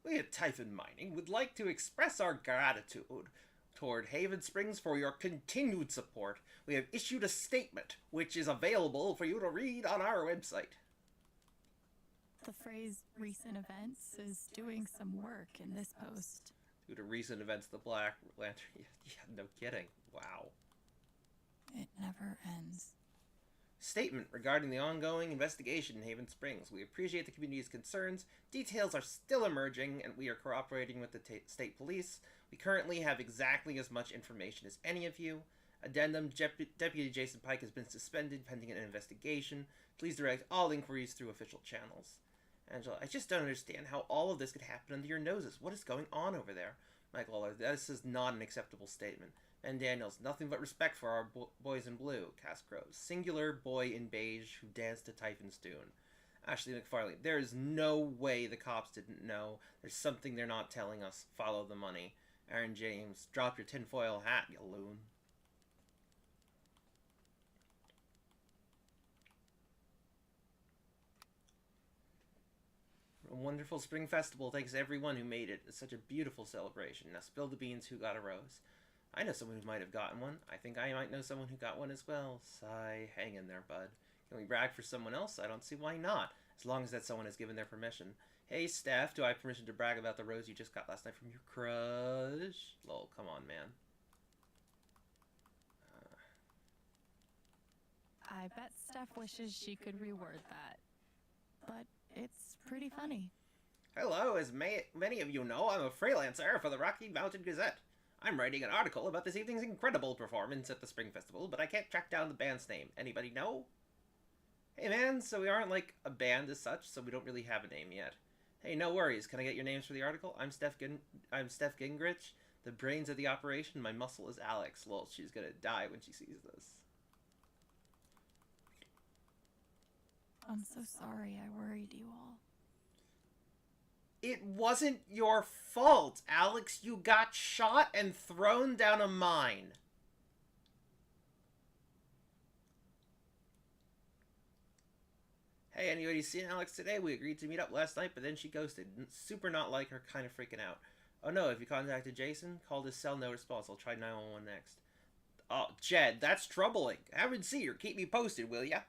S1: We at Typhon Mining would like to express our gratitude toward Haven Springs for your continued support. We have issued a statement, which is available for you to read on our website.
S11: The phrase recent events is doing some work in this post.
S1: Due to recent events, the Black Lantern... Yeah, no kidding. Wow.
S11: It never ends.
S1: Statement regarding the ongoing investigation in Haven Springs. We appreciate the community's concerns. Details are still emerging, and we are cooperating with the state police. We currently have exactly as much information as any of you. Addendum, Deputy Jason Pike has been suspended pending an investigation. Please direct all inquiries through official channels. Angela, I just don't understand how all of this could happen under your noses. What is going on over there? Mike Lawler, this is not an acceptable statement. Ben Daniels, nothing but respect for our boys in blue. Cass Crows, singular boy in beige who danced to Typhon's tune. Ashley McFarlane, there is no way the cops didn't know. There's something they're not telling us. Follow the money. Aaron James, drop your tinfoil hat, you loon. A wonderful spring festival. Thanks to everyone who made it. It's such a beautiful celebration. Now spill the beans. Who got a rose? I know someone who might have gotten one. I think I might know someone who got one as well. Sigh. Hang in there, bud. Can we brag for someone else? I don't see why not. as long as that someone has given their permission. Hey, Steph, do I have permission to brag about the rose you just got last night from your crush? Lol, come on, man.
S3: I bet Steph wishes she could reword that. But it's pretty funny.
S1: Hello, as many of you know, I'm a freelancer for the Rocky Mountain Gazette. I'm writing an article about this evening's incredible performance at the Spring Festival, but I can't track down the band's name. Anybody know? Hey man, so we aren't like a band as such, so we don't really have a name yet. Hey, no worries. Can I get your names for the article? I'm Steph Gingrich, the brains of the operation. My muscle is Alex. Lol, she's gonna die when she sees this.
S3: I'm so sorry I worried you all.
S1: It wasn't your fault, Alex. You got shot and thrown down a mine. Hey, anybody seen Alex today? We agreed to meet up last night, but then she ghosted. Super not like her, kind of freaking out. Oh no, have you contacted Jason? Called his cell, no response. I'll try 911 next. Oh, Jed, that's troubling. Haven't seen her. Keep me posted, will ya?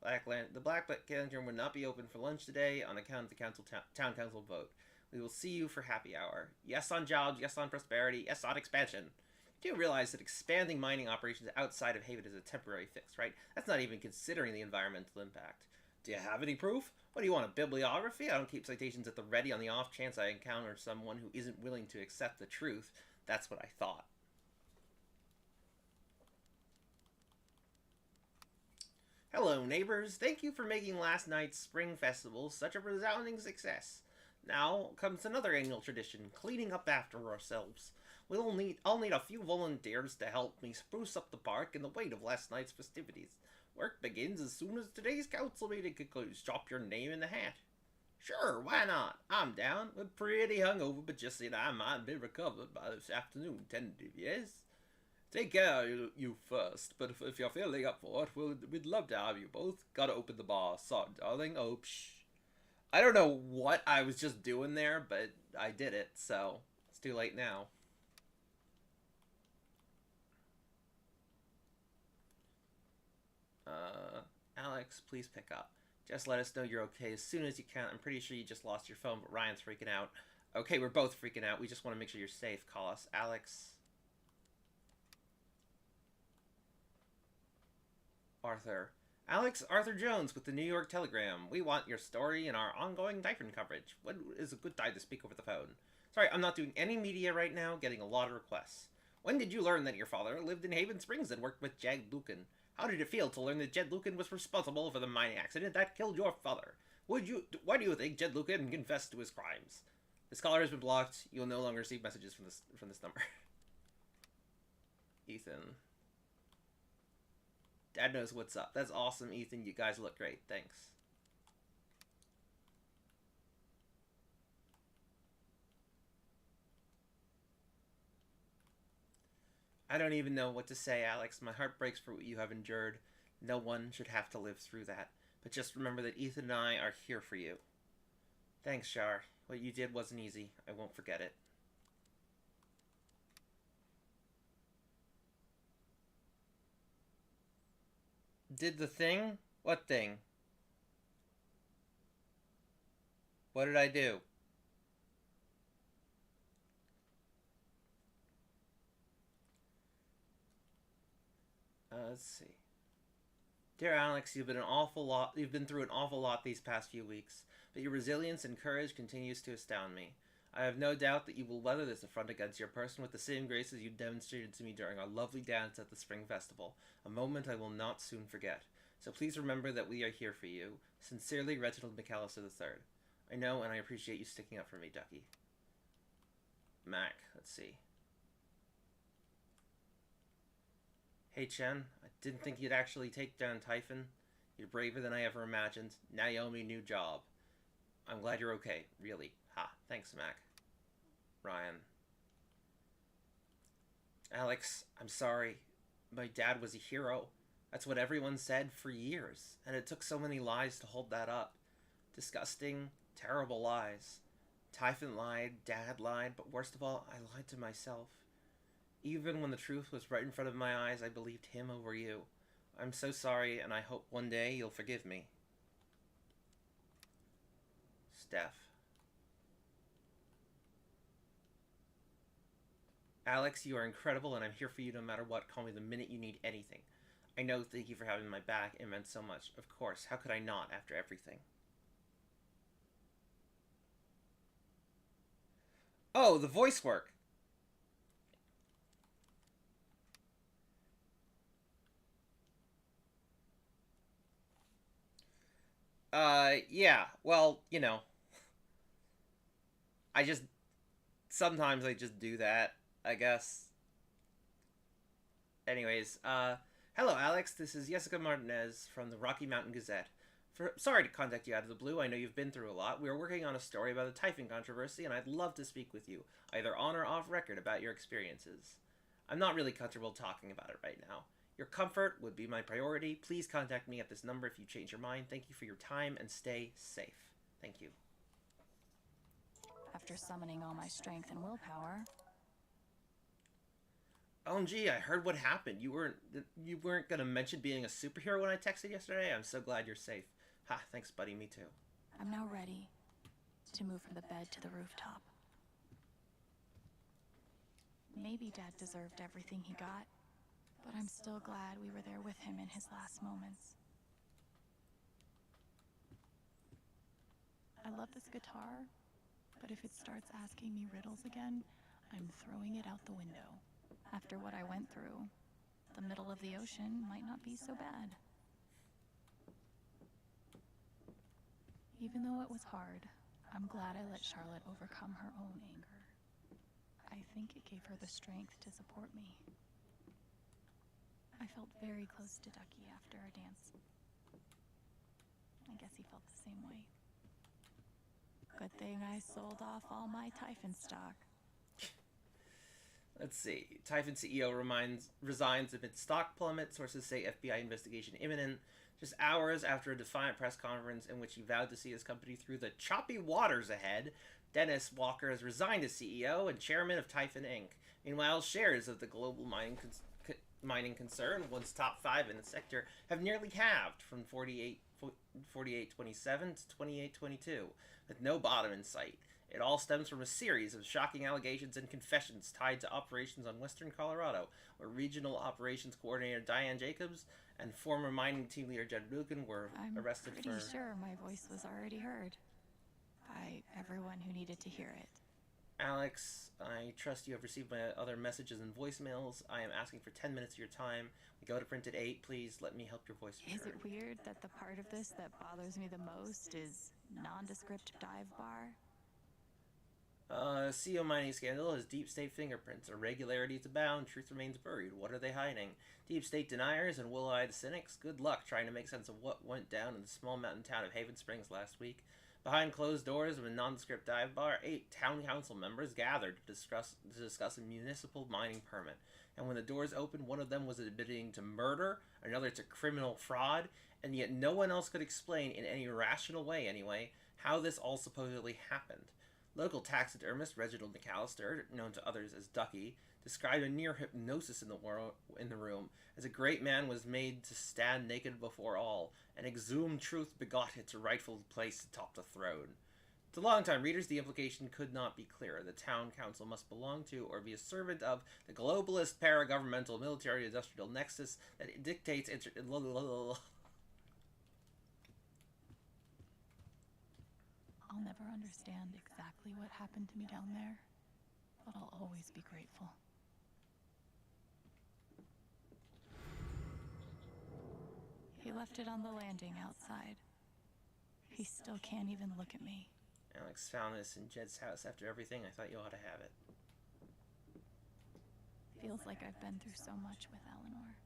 S1: The Black Lantern would not be open for lunch today on account of the town council vote. We will see you for happy hour. Yes on jobs, yes on prosperity, yes on expansion. You do realize that expanding mining operations outside of Haven is a temporary fix, right? That's not even considering the environmental impact. Do you have any proof? What do you want, a bibliography? I don't keep citations at the ready on the off chance I encounter someone who isn't willing to accept the truth. That's what I thought. Hello, neighbors. Thank you for making last night's Spring Festival such a resounding success. Now comes another annual tradition, cleaning up after ourselves. I'll need a few volunteers to help me spruce up the park in the wake of last night's festivities. Work begins as soon as today's council meeting concludes. Drop your name in the hat. Sure, why not? I'm down. We're pretty hungover, but just said I might be recovered by this afternoon. Tentative, yes? Take care of you first, but if you're feeling up for it, we'd love to have you both. Gotta open the bar. Sorry, darling. Oh, psh. I don't know what I was just doing there, but I did it, so it's too late now. Alex, please pick up. Just let us know you're okay as soon as you can. I'm pretty sure you just lost your phone, but Ryan's freaking out. Okay, we're both freaking out. We just want to make sure you're safe. Call us. Alex. Arthur. Alex, Arthur Jones with the New York Telegram. We want your story in our ongoing Typhon coverage. When is a good time to speak over the phone? Sorry, I'm not doing any media right now, getting a lot of requests. When did you learn that your father lived in Haven Springs and worked with Jed Lucan? How did it feel to learn that Jed Lucan was responsible for the mining accident that killed your father? Why do you think Jed Lucan confessed to his crimes? This caller has been blocked. You will no longer receive messages from this number. Ethan. Dad knows what's up. That's awesome, Ethan. You guys look great. Thanks. I don't even know what to say, Alex. My heart breaks for what you have endured. No one should have to live through that. But just remember that Ethan and I are here for you. Thanks, Shar. What you did wasn't easy. I won't forget it. Did the thing? What thing? What did I do? Let's see. Dear Alex, you've been through an awful lot these past few weeks, but your resilience and courage continues to astound me. I have no doubt that you will weather this affront against your person with the same grace as you demonstrated to me during our lovely dance at the Spring Festival, a moment I will not soon forget. So please remember that we are here for you. Sincerely, Reginald McAllister III. I know and I appreciate you sticking up for me, Ducky. Mac, let's see. Hey Chen, I didn't think you'd actually take down Typhon. You're braver than I ever imagined. Naomi, new job. I'm glad you're okay, really. Ha, thanks, Mac. Ryan. Alex, I'm sorry. My dad was a hero. That's what everyone said for years, and it took so many lies to hold that up. Disgusting, terrible lies. Typhon lied, Dad lied, but worst of all, I lied to myself. Even when the truth was right in front of my eyes, I believed him over you. I'm so sorry, and I hope one day you'll forgive me. Steph. Alex, you are incredible, and I'm here for you no matter what. Call me the minute you need anything. I know, thank you for having my back. It meant so much. Of course, how could I not after everything? Oh, the voice work. Yeah, well, you know. Sometimes I just do that, I guess. Anyways, hello Alex, this is Jessica Martinez from the Rocky Mountain Gazette. Sorry to contact you out of the blue, I know you've been through a lot. We are working on a story about the Typhon controversy, and I'd love to speak with you, either on or off record, about your experiences. I'm not really comfortable talking about it right now. Your comfort would be my priority. Please contact me at this number if you change your mind. Thank you for your time, and stay safe. Thank you.
S11: After summoning all my strength and willpower,
S1: OMG, I heard what happened. You weren't gonna mention being a superhero when I texted yesterday? I'm so glad you're safe. Ha, thanks buddy, me too.
S3: I'm now ready to move from the bed to the rooftop. Maybe Dad deserved everything he got, but I'm still glad we were there with him in his last moments. I love this guitar, but if it starts asking me riddles again, I'm throwing it out the window. After what I went through, the middle of the ocean might not be so bad. Even though it was hard, I'm glad I let Charlotte overcome her own anger. I think it gave her the strength to support me. I felt very close to Ducky after our dance. I guess he felt the same way. Good thing I sold off all my Typhon stock.
S1: Let's see. Typhon CEO resigns amid stock plummet. Sources say FBI investigation imminent. Just hours after a defiant press conference in which he vowed to see his company through the choppy waters ahead, Dennis Walker has resigned as CEO and chairman of Typhon Inc. Meanwhile, shares of the global mining concern, once top 5 in the sector, have nearly halved from 48.27 to 28.22, with no bottom in sight. It all stems from a series of shocking allegations and confessions tied to operations on Western Colorado, where regional operations coordinator Diane Jacobs and former mining team leader Jed Rugen were arrested for...
S3: I'm pretty sure my voice was already heard by everyone who needed to hear it.
S1: Alex, I trust you have received my other messages and voicemails. I am asking for 10 minutes of your time. We go to print at 8. Please let me help your voice be
S3: Is
S1: heard.
S3: it weird that the part of this that bothers me the most is nondescript dive bar?
S1: CEO mining scandal has deep state fingerprints. Irregularities abound. Truth remains buried. What are they hiding? Deep state deniers and will-eyed cynics. Good luck trying to make sense of what went down in the small mountain town of Haven Springs last week. Behind closed doors of a nondescript dive bar, 8 town council members gathered to discuss a municipal mining permit. And when the doors opened, one of them was admitting to murder, another to criminal fraud, and yet no one else could explain, in any rational way anyway, how this all supposedly happened. Local taxidermist Reginald McAllister, known to others as Ducky, described a near hypnosis in the room, as a great man was made to stand naked before all, and exhumed truth begot its rightful place atop the throne. To longtime readers, the implication could not be clearer. The town council must belong to or be a servant of the globalist para-governmental military-industrial nexus that dictates
S3: I'll never understand exactly what happened to me down there, but I'll always be grateful. He left it on the landing outside. He still can't even look at me.
S1: Alex found this in Jed's house after everything. I thought you ought to have it.
S3: Feels like I've been through so much with Eleanor.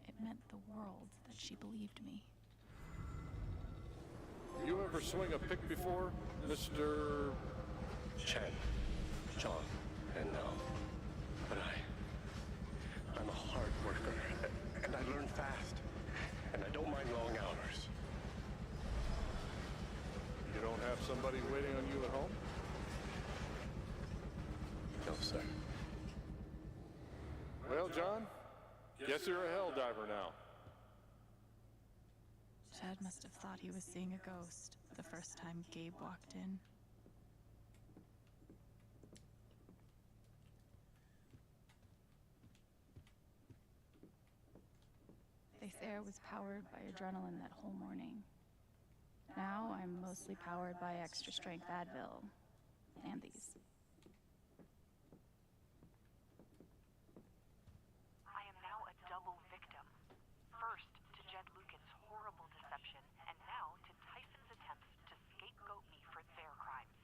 S3: It meant the world that she believed me.
S4: You ever swing a pick before, Mr.
S2: Chen, John, and no. But I'm a hard worker, and I learn fast, and I don't mind long hours.
S4: You don't have somebody waiting on you at home?
S2: No, sir.
S4: Well, John, Guess you're a hell diver now.
S3: Chad must have thought he was seeing a ghost the first time Gabe walked in. They say I was powered by adrenaline that whole morning. Now I'm mostly powered by extra strength Advil and these.
S5: I am now a double victim. First to Jed Lucan's horrible deception, and now to Tyson's attempts to scapegoat me for their crimes.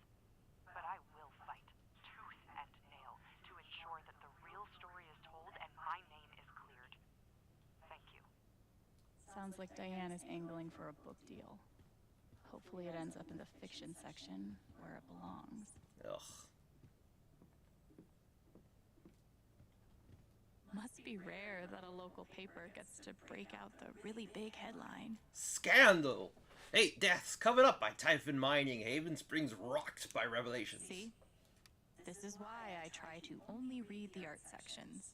S5: But I will fight, tooth and nail, to ensure that the real story is told and my name is cleared. Thank you.
S3: Sounds like Diane is angling for a book deal. Hopefully it ends up in the fiction section where it belongs.
S1: Ugh.
S3: Must be rare that a local paper gets to break out the really big headline.
S1: Scandal! 8 deaths covered up by Typhon Mining. Haven Springs rocked by revelations.
S3: See? This is why I try to only read the art sections.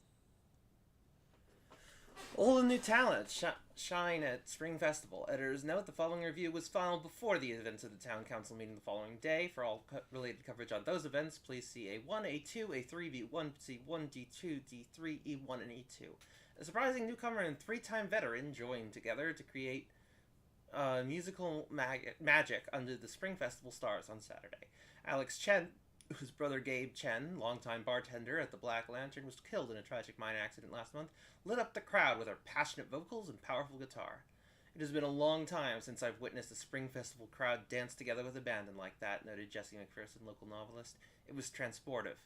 S1: Old and new talent shine at Spring Festival. Editors note the following review was filed before the events of the Town Council meeting the following day. For all related coverage on those events, please see A1, A2, A3, B1, C1, D2, D3, E1, and E2. A surprising newcomer and 3-time veteran joined together to create musical magic under the Spring Festival stars on Saturday. Alex Chen, whose brother Gabe Chen, longtime bartender at the Black Lantern, was killed in a tragic mine accident last month, lit up the crowd with her passionate vocals and powerful guitar. It has been a long time since I've witnessed a Spring Festival crowd dance together with abandon like that, noted Jesse McPherson, local novelist. It was transportive.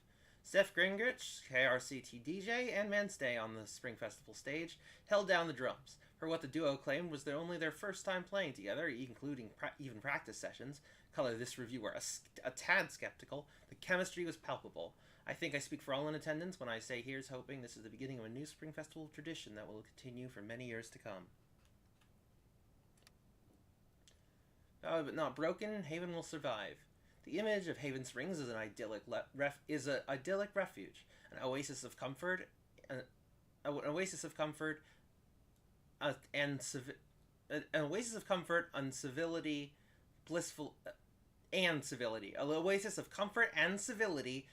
S1: Steph Gingrich, KRCT DJ, and Manstay on the Spring Festival stage held down the drums. For what the duo claimed was only their first time playing together, including even practice sessions. Color this reviewer a tad skeptical. The chemistry was palpable. I think I speak for all in attendance when I say here's hoping this is the beginning of a new Spring Festival tradition that will continue for many years to come. But not broken, Haven will survive. The image of Haven Springs is an idyllic refuge, an oasis of comfort, an oasis of comfort and civility, blissful and civility, an oasis of comfort and civility,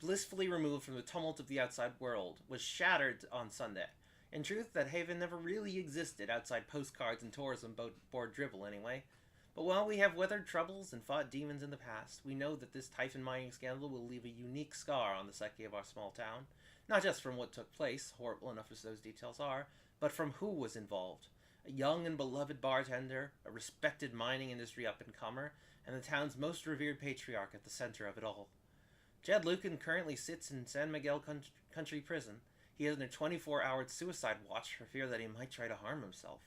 S1: blissfully removed from the tumult of the outside world, was shattered on Sunday. In truth, that Haven never really existed outside postcards and tourism board drivel anyway. But while we have weathered troubles and fought demons in the past, we know that this Typhon mining scandal will leave a unique scar on the psyche of our small town. Not just from what took place, horrible enough as those details are, but from who was involved. A young and beloved bartender, a respected mining industry up-and-comer, and the town's most revered patriarch at the center of it all. Jed Lucan currently sits in San Miguel Country Prison. He is under 24-hour suicide watch for fear that he might try to harm himself.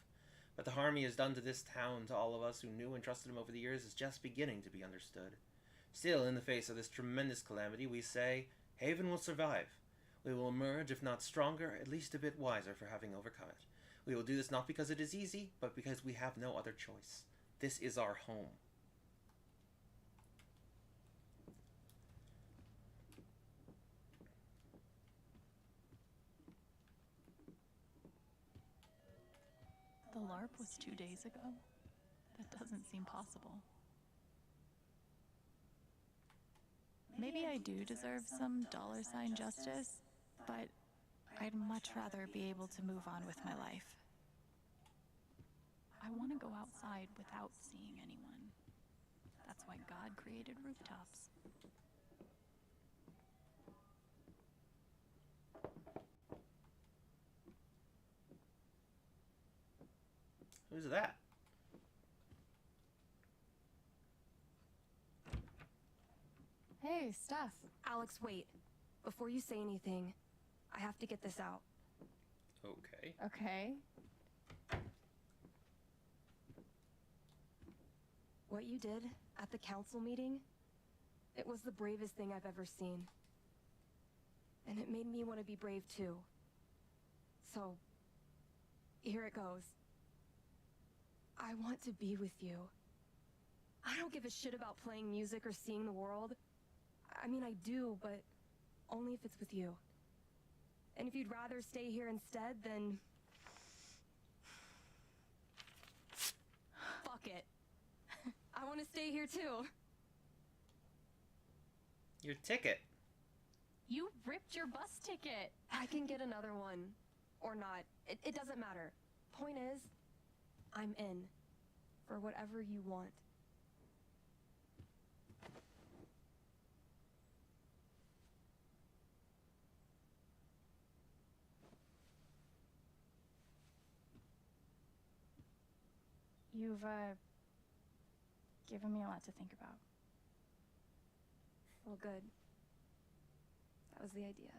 S1: But the harm he has done to this town, to all of us who knew and trusted him over the years, is just beginning to be understood. Still, in the face of this tremendous calamity, we say, Haven will survive. We will emerge, if not stronger, at least a bit wiser for having overcome it. We will do this not because it is easy, but because we have no other choice. This is our home.
S3: The LARP was 2 days ago? That doesn't seem possible. Maybe I do deserve some $ justice, but I'd much rather be able to move on with my life. I want to go outside without seeing anyone. That's why God created rooftops.
S1: Who's that?
S16: Hey, Steph. Alex, wait. Before you say anything, I have to get this out.
S1: Okay.
S10: Okay.
S16: What you did at the council meeting, it was the bravest thing I've ever seen. And it made me want to be brave too. So, here it goes. I want to be with you. I don't give a shit about playing music or seeing the world. I mean, I do, but only if it's with you. And if you'd rather stay here instead, then stay here too.
S1: Your ticket.
S11: You ripped your bus ticket.
S16: I can get another one. Or not. It doesn't matter. Point is, I'm in. For whatever you want.
S10: You've, given me a lot to think about.
S16: Well, good. That was the idea.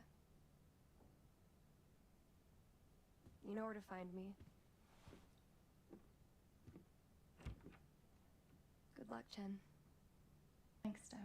S16: You know where to find me. Good luck, Chen.
S10: Thanks, Steph.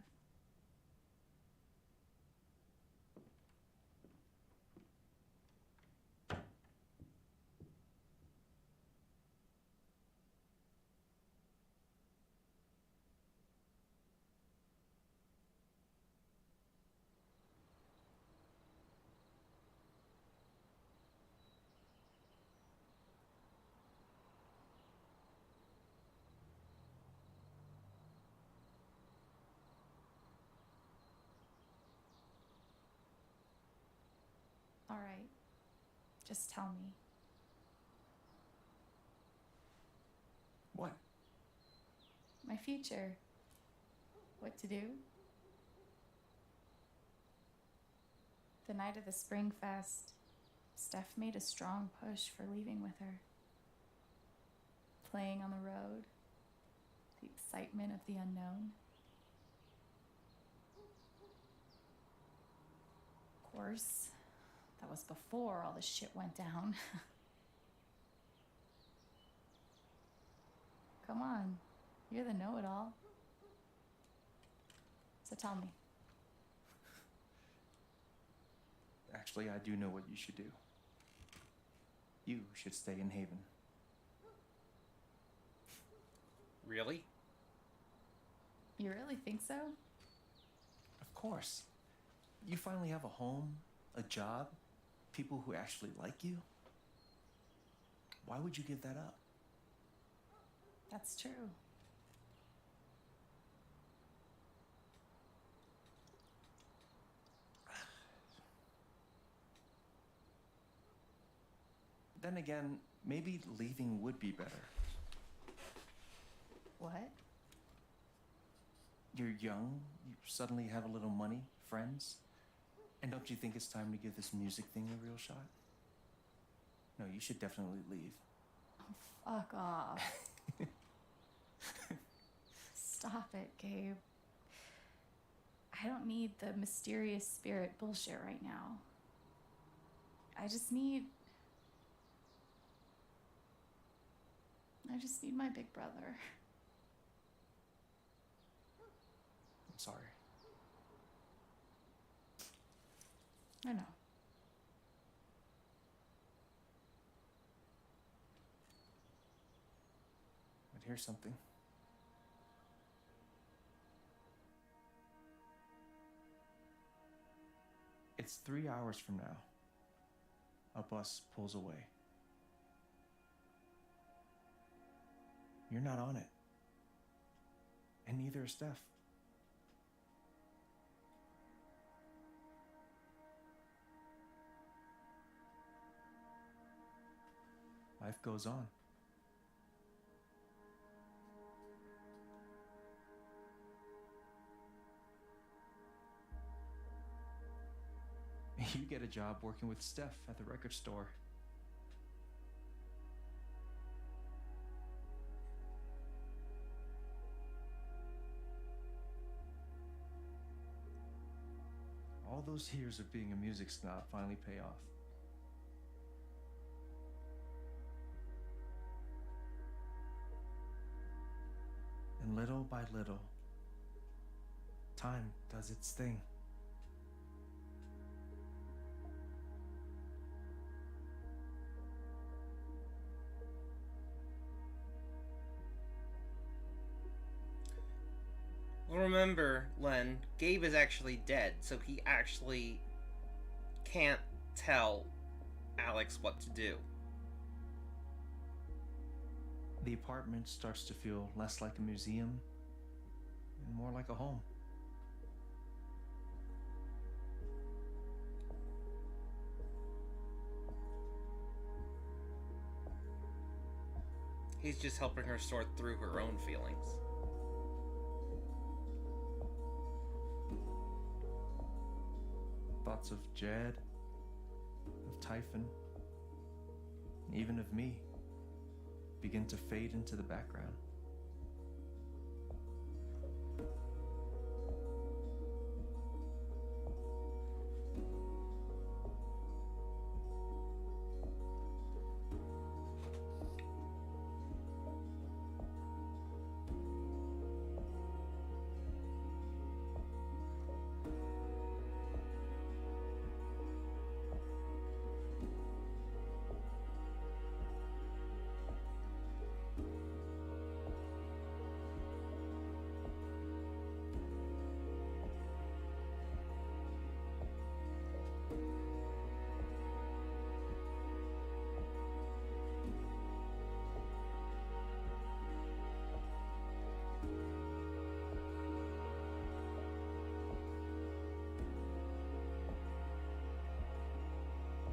S10: All right. Just tell me.
S6: What?
S10: My future. What to do? The night of the Spring Fest, Steph made a strong push for leaving with her. Playing on the road, the excitement of the unknown. Of course, that was before all the shit went down. Come on, you're the know-it-all. So tell me.
S6: Actually, I do know what you should do. You should stay in Haven.
S1: Really?
S10: You really think so?
S6: Of course. You finally have a home, a job, people who actually like you. Why would you give that up?
S10: That's true.
S6: Then again, maybe leaving would be better.
S10: What?
S6: You're young, you suddenly have a little money, friends. And don't you think it's time to give this music thing a real shot? No, you should definitely leave.
S10: Oh, fuck off. Stop it, Gabe. I don't need the mysterious spirit bullshit right now. I just need my big brother.
S6: I'm sorry.
S10: I know.
S6: But here's something. It's 3 hours from now. A bus pulls away. You're not on it. And neither is Steph. Life goes on. You get a job working with Steph at the record store. All those years of being a music snob finally pay off. And little by little, time does its thing.
S1: Well, remember, Len, Gabe is actually dead, so he actually can't tell Alex what to do.
S6: The apartment starts to feel less like a museum more like a home.
S1: He's just helping her sort through her own feelings.
S6: Thoughts of Jed, of Typhon, and even of me begin to fade into the background.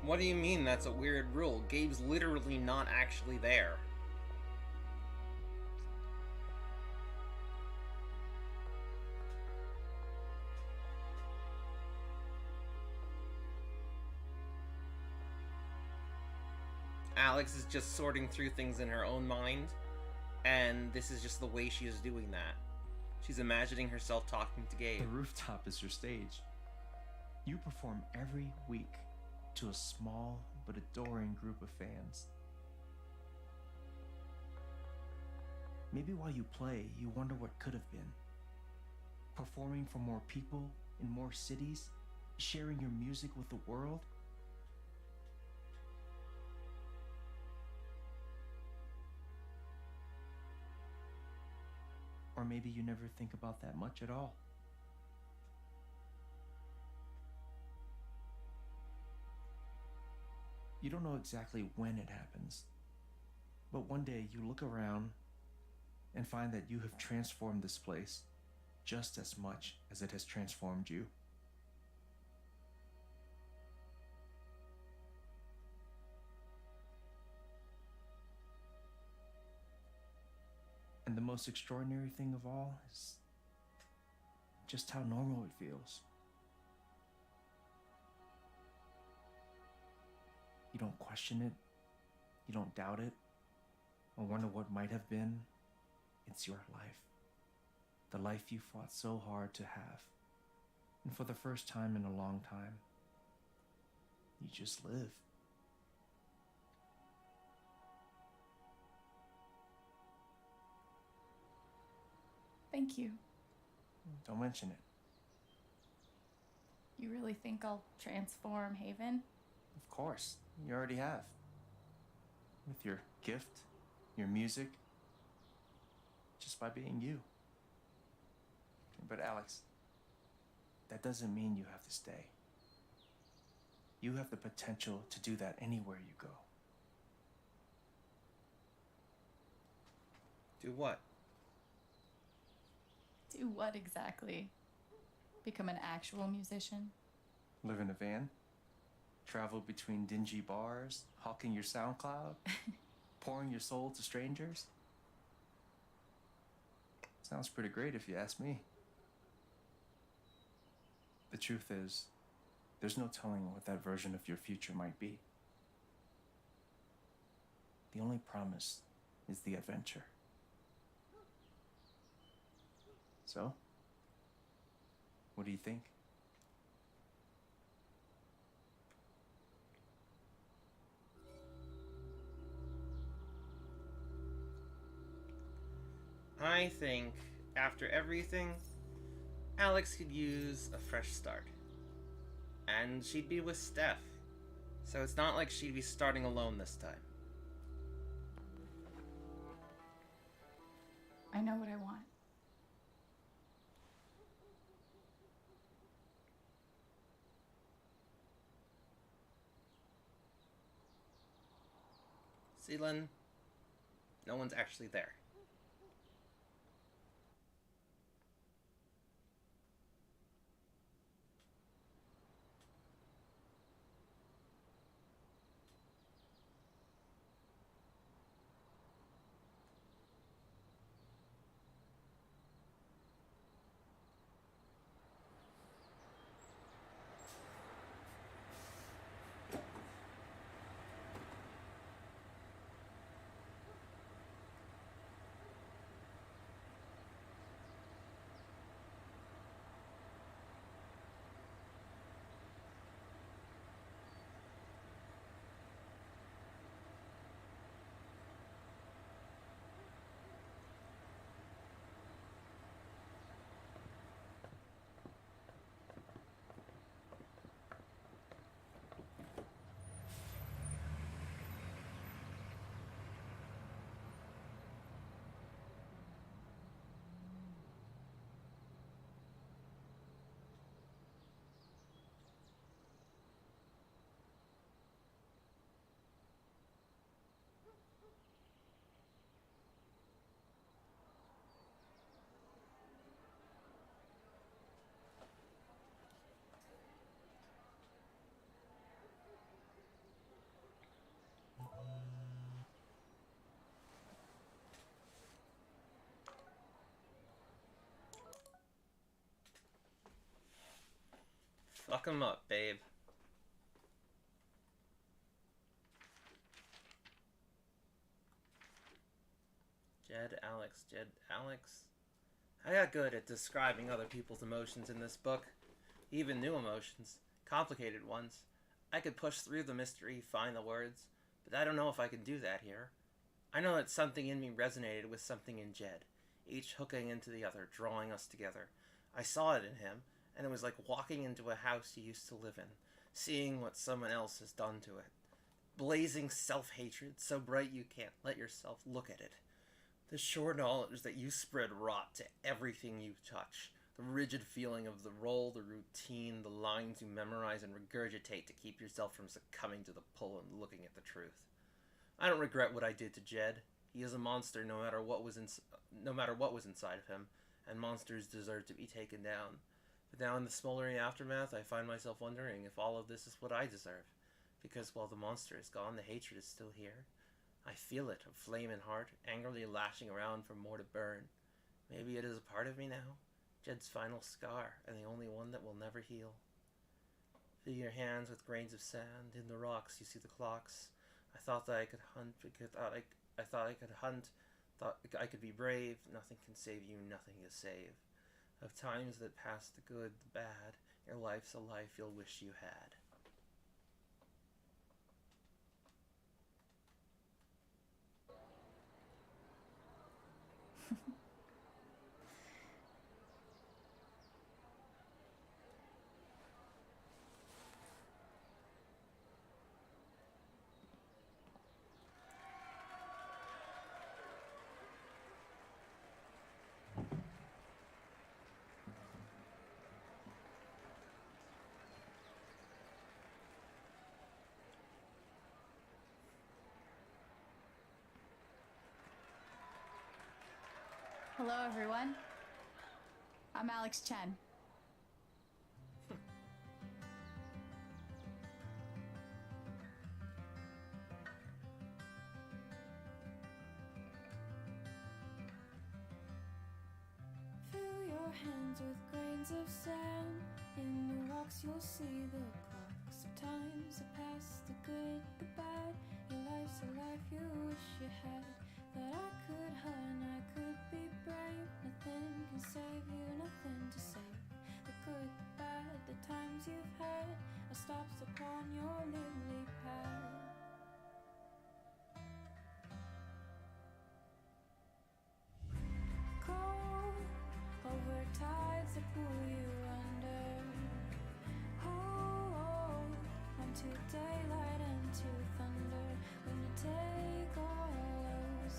S1: What do you mean that's a weird rule? Gabe's literally not actually there. Alex is just sorting through things in her own mind, and this is just the way she is doing that. She's imagining herself talking to Gabe.
S6: The rooftop is your stage. You perform every week to a small but adoring group of fans. Maybe while you play, you wonder what could have been. Performing for more people in more cities, sharing your music with the world. Or maybe you never think about that much at all. You don't know exactly when it happens, but one day you look around and find that you have transformed this place just as much as it has transformed you. And the most extraordinary thing of all is just how normal it feels. You don't question it, you don't doubt it, or wonder what might have been. It's your life. The life you fought so hard to have. And for the first time in a long time, you just live.
S10: Thank you.
S6: Don't mention it.
S10: You really think I'll transform Haven?
S6: Of course, you already have. With your gift, your music, just by being you. But Alex, that doesn't mean you have to stay. You have the potential to do that anywhere you go.
S1: Do what?
S10: Do what exactly? Become an actual musician?
S6: Live in a van? Travel between dingy bars, hawking your SoundCloud, pouring your soul to strangers? Sounds pretty great if you ask me. The truth is, there's no telling what that version of your future might be. The only promise is the adventure. So, what do you think?
S1: I think, after everything, Alex could use a fresh start. And she'd be with Steph. So it's not like she'd be starting alone this time.
S10: I know what I want.
S1: Celine, no one's actually there. Lock him up, babe. Jed, Alex. I got good at describing other people's emotions in this book. Even new emotions. Complicated ones. I could push through the mystery, find the words, but I don't know if I can do that here. I know that something in me resonated with something in Jed, each hooking into the other, drawing us together. I saw it in him, and it was like walking into a house you used to live in, seeing what someone else has done to it. Blazing self-hatred, so bright you can't let yourself look at it. The sure knowledge that you spread rot to everything you touch. The rigid feeling of the role, the routine, the lines you memorize and regurgitate to keep yourself from succumbing to the pull and looking at the truth. I don't regret what I did to Jed. He is a monster no matter what was inside of him, and monsters deserve to be taken down. But now in the smoldering aftermath, I find myself wondering if all of this is what I deserve. Because while the monster is gone, the hatred is still here. I feel it, a flame in heart, angrily lashing around for more to burn. Maybe it is a part of me now. Jed's final scar, and the only one that will never heal. Feel your hands with grains of sand. In the rocks you see the clocks. I thought that I could hunt, I thought I could hunt, thought I could be brave. Nothing can save you, nothing to save. Of times that pass the good, the bad, your life's a life you'll wish you had.
S10: Hello, everyone. I'm Alex Chen.
S9: Fill your hands with grains of sand. In the rocks you'll see the clocks of times that pass, the good, the bad. Your life's a life you wish you had. That I could hunt, I could be brave. Nothing can save you, nothing to save. The good, the bad, the times you've had are stops upon your lily pad. Cold over tides that pull you under. Hold onto daylight and to thunder. When you take all those,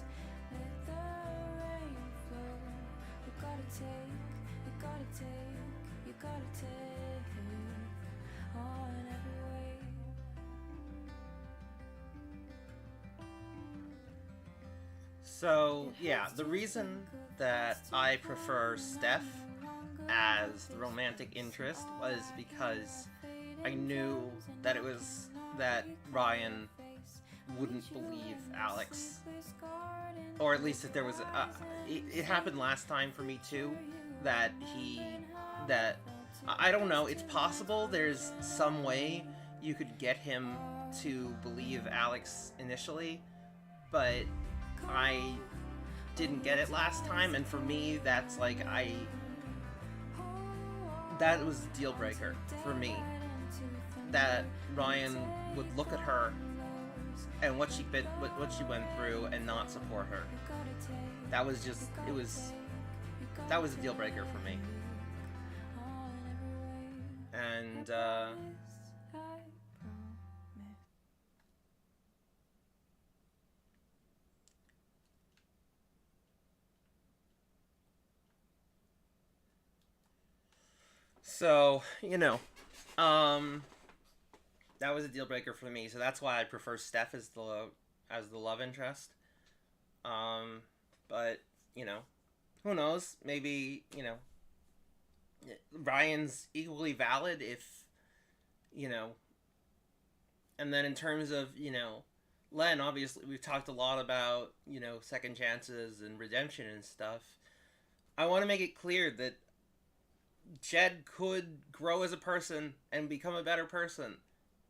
S9: let the rain flow. You gotta take, you gotta take, you gotta take on every wave.
S1: So, yeah, the reason that I prefer Steph as the romantic interest was because I knew that Ryan wouldn't believe Alex. Or at least that there was it happened last time for me too, that I don't know, it's possible there's some way you could get him to believe Alex initially, but I didn't get it last time, and for me that's like that was a deal breaker for me, that Ryan would look at her and what she went through and not support her. That was a deal breaker for me. And so, you know, that was a deal breaker for me. So that's why I prefer Steph as the love interest. But, you know, who knows? Maybe, you know, Ryan's equally valid if, you know. And then in terms of, you know, Len, obviously we've talked a lot about, you know, second chances and redemption and stuff. I want to make it clear that Jed could grow as a person and become a better person.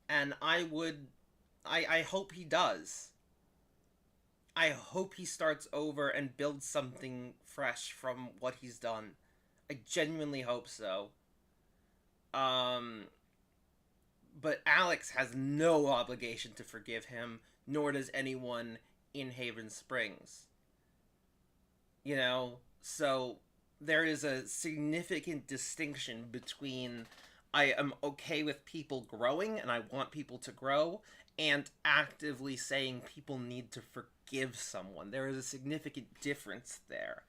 S1: And I hope he does. I hope he starts over and builds something fresh from what he's done. I genuinely hope so. But Alex has no obligation to forgive him, nor does anyone in Haven Springs. You know, so there is a significant distinction between I am okay with people growing and I want people to grow, and actively saying people need to forgive someone. There is a significant difference there.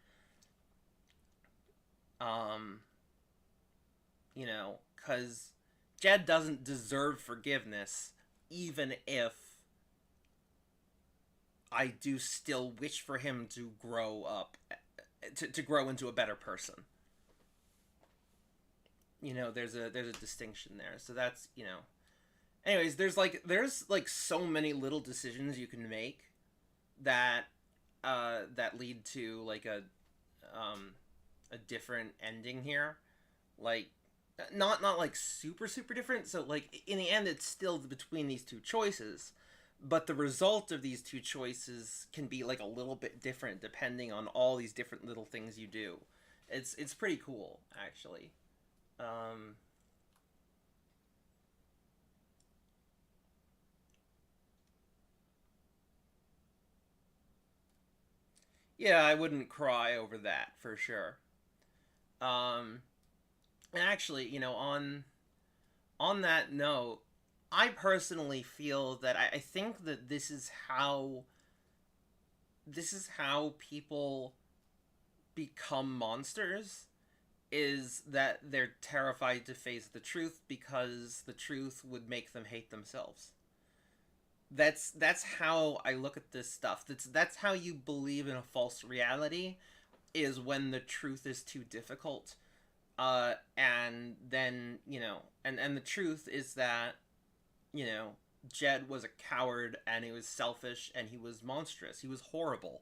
S1: You know, because Jed doesn't deserve forgiveness, even if I do still wish for him to grow up, to grow into a better person. You know, there's a distinction there. So that's, you know. Anyways, there's so many little decisions you can make that that lead to like a different ending here. Like not like super different. So like in the end it's still between these two choices, but the result of these two choices can be like a little bit different depending on all these different little things you do. It's pretty cool, actually. Yeah, I wouldn't cry over that for sure. And actually, you know, on that note, I personally feel that I think that this is how people become monsters, is that they're terrified to face the truth because the truth would make them hate themselves. That's how I look at this stuff. That's how you believe in a false reality, is when the truth is too difficult. And then, you know, and the truth is that, you know, Jed was a coward and he was selfish and he was monstrous. He was horrible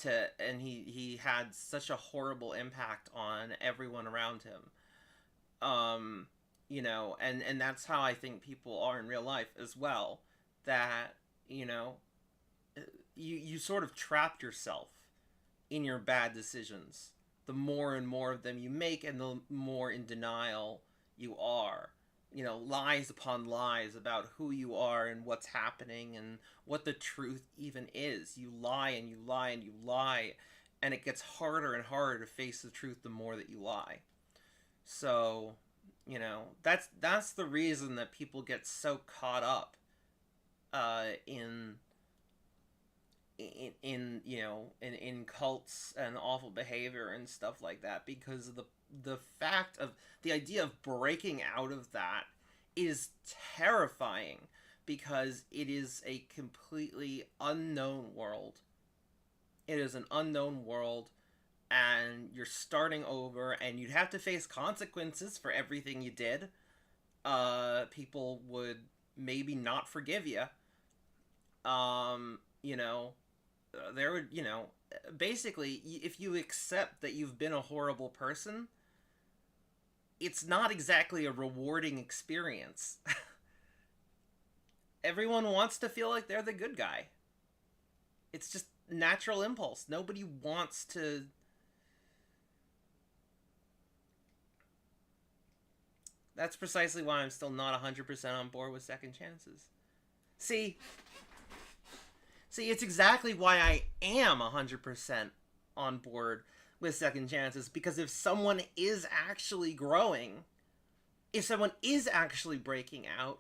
S1: and he had such a horrible impact on everyone around him. You know, and that's how I think people are in real life as well. That, you know, you sort of trap yourself in your bad decisions. The more and more of them you make, and the more in denial you are. You know, lies upon lies about who you are and what's happening and what the truth even is. You lie and you lie and you lie, and it gets harder and harder to face the truth the more that you lie. So, you know, that's the reason that people get so caught up in you know, in cults and awful behavior and stuff like that, because the fact of the idea of breaking out of that is terrifying, because it is a completely unknown world. It is an unknown world, and you're starting over, and you'd have to face consequences for everything you did. People would maybe not forgive you. You know, there would, you know, basically, if you accept that you've been a horrible person, it's not exactly a rewarding experience. Everyone wants to feel like they're the good guy. It's just natural impulse. Nobody wants to... That's precisely why I'm still not 100% on board with second chances. See, it's exactly why I am 100% on board with second chances, because if someone is actually growing, if someone is actually breaking out,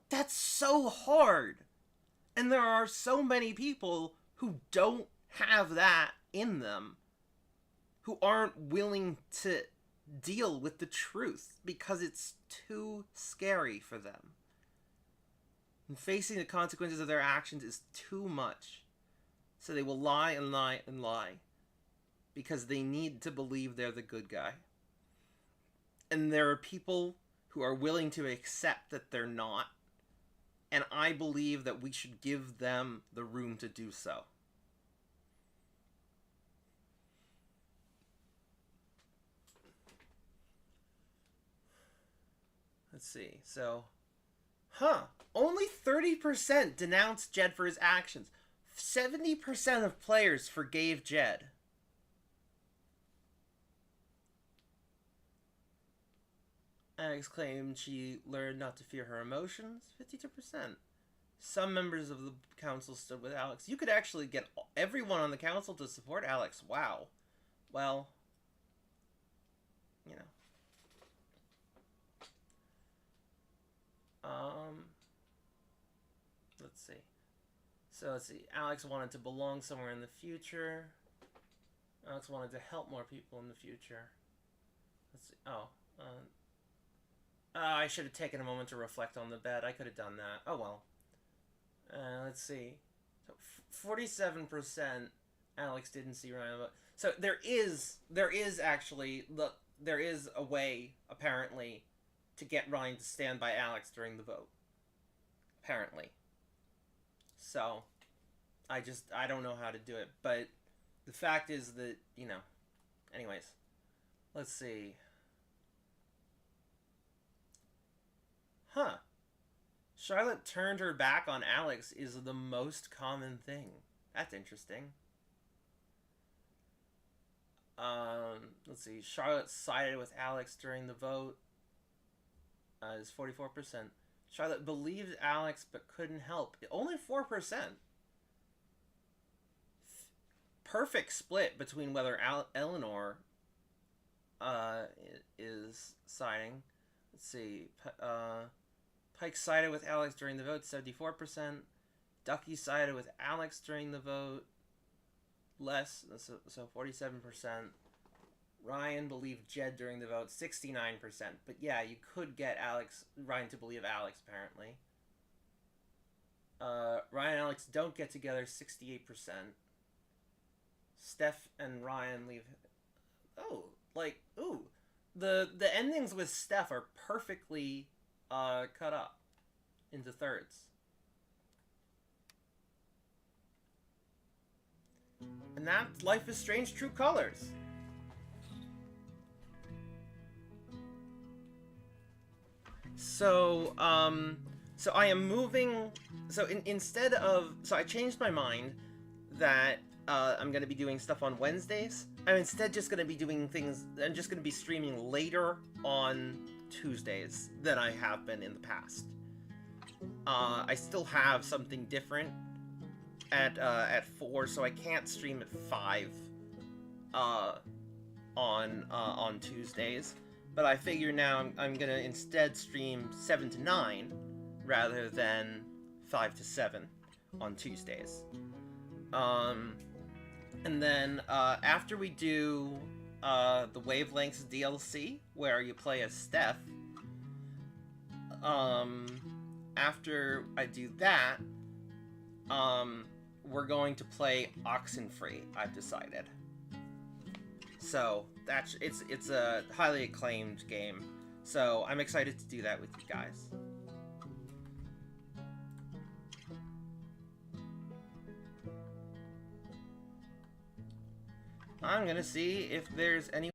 S1: that's so hard. And there are so many people who don't have that in them, who aren't willing to deal with the truth because it's too scary for them. And facing the consequences of their actions is too much. So they will lie and lie and lie, because they need to believe they're the good guy. And there are people who are willing to accept that they're not. And I believe that we should give them the room to do so. Let's see. So, only 30% denounced Jed for his actions. 70% of players forgave Jed. Alex claimed she learned not to fear her emotions. 52%. Some members of the council stood with Alex. You could actually get everyone on the council to support Alex. Wow. Well, you know. Let's see. So let's see. Alex wanted to belong somewhere in the future. Alex wanted to help more people in the future. Let's see. I should have taken a moment to reflect on the bet. I could have done that. Oh well. Let's see. So 47% Alex didn't see Ryan vote. So there is actually there is a way apparently to get Ryan to stand by Alex during the vote. Apparently. So I don't know how to do it, but the fact is that, you know, anyways. Let's see. Charlotte turned her back on Alex is the most common thing. That's interesting. Let's see. Charlotte sided with Alex during the vote. Is 44%. Charlotte believed Alex but couldn't help. Only 4%. Perfect split between whether Eleanor is siding. Let's see. Pike sided with Alex during the vote, 74%. Ducky sided with Alex during the vote, less, so 47%. Ryan believed Jed during the vote, 69%. But yeah, you could get Ryan to believe Alex, apparently. Ryan and Alex don't get together, 68%. Steph and Ryan leave... The endings with Steph are perfectly cut up into thirds. And that's Life is Strange True Colors. So I am moving, so instead of, so I changed my mind that I'm going to be doing stuff on Wednesdays. I'm instead just going to be doing things, I'm just going to be streaming later on Tuesdays than I have been in the past. I still have something different at 4, so I can't stream at 5 on Tuesdays. But I figure now I'm gonna instead stream 7 to 9 rather than 5 to 7 on Tuesdays. And then after we do the Wavelengths DLC, where you play as Steph, after I do that, we're going to play Oxenfree, I've decided. So it's a highly acclaimed game. So I'm excited to do that with you guys. I'm gonna see if there's any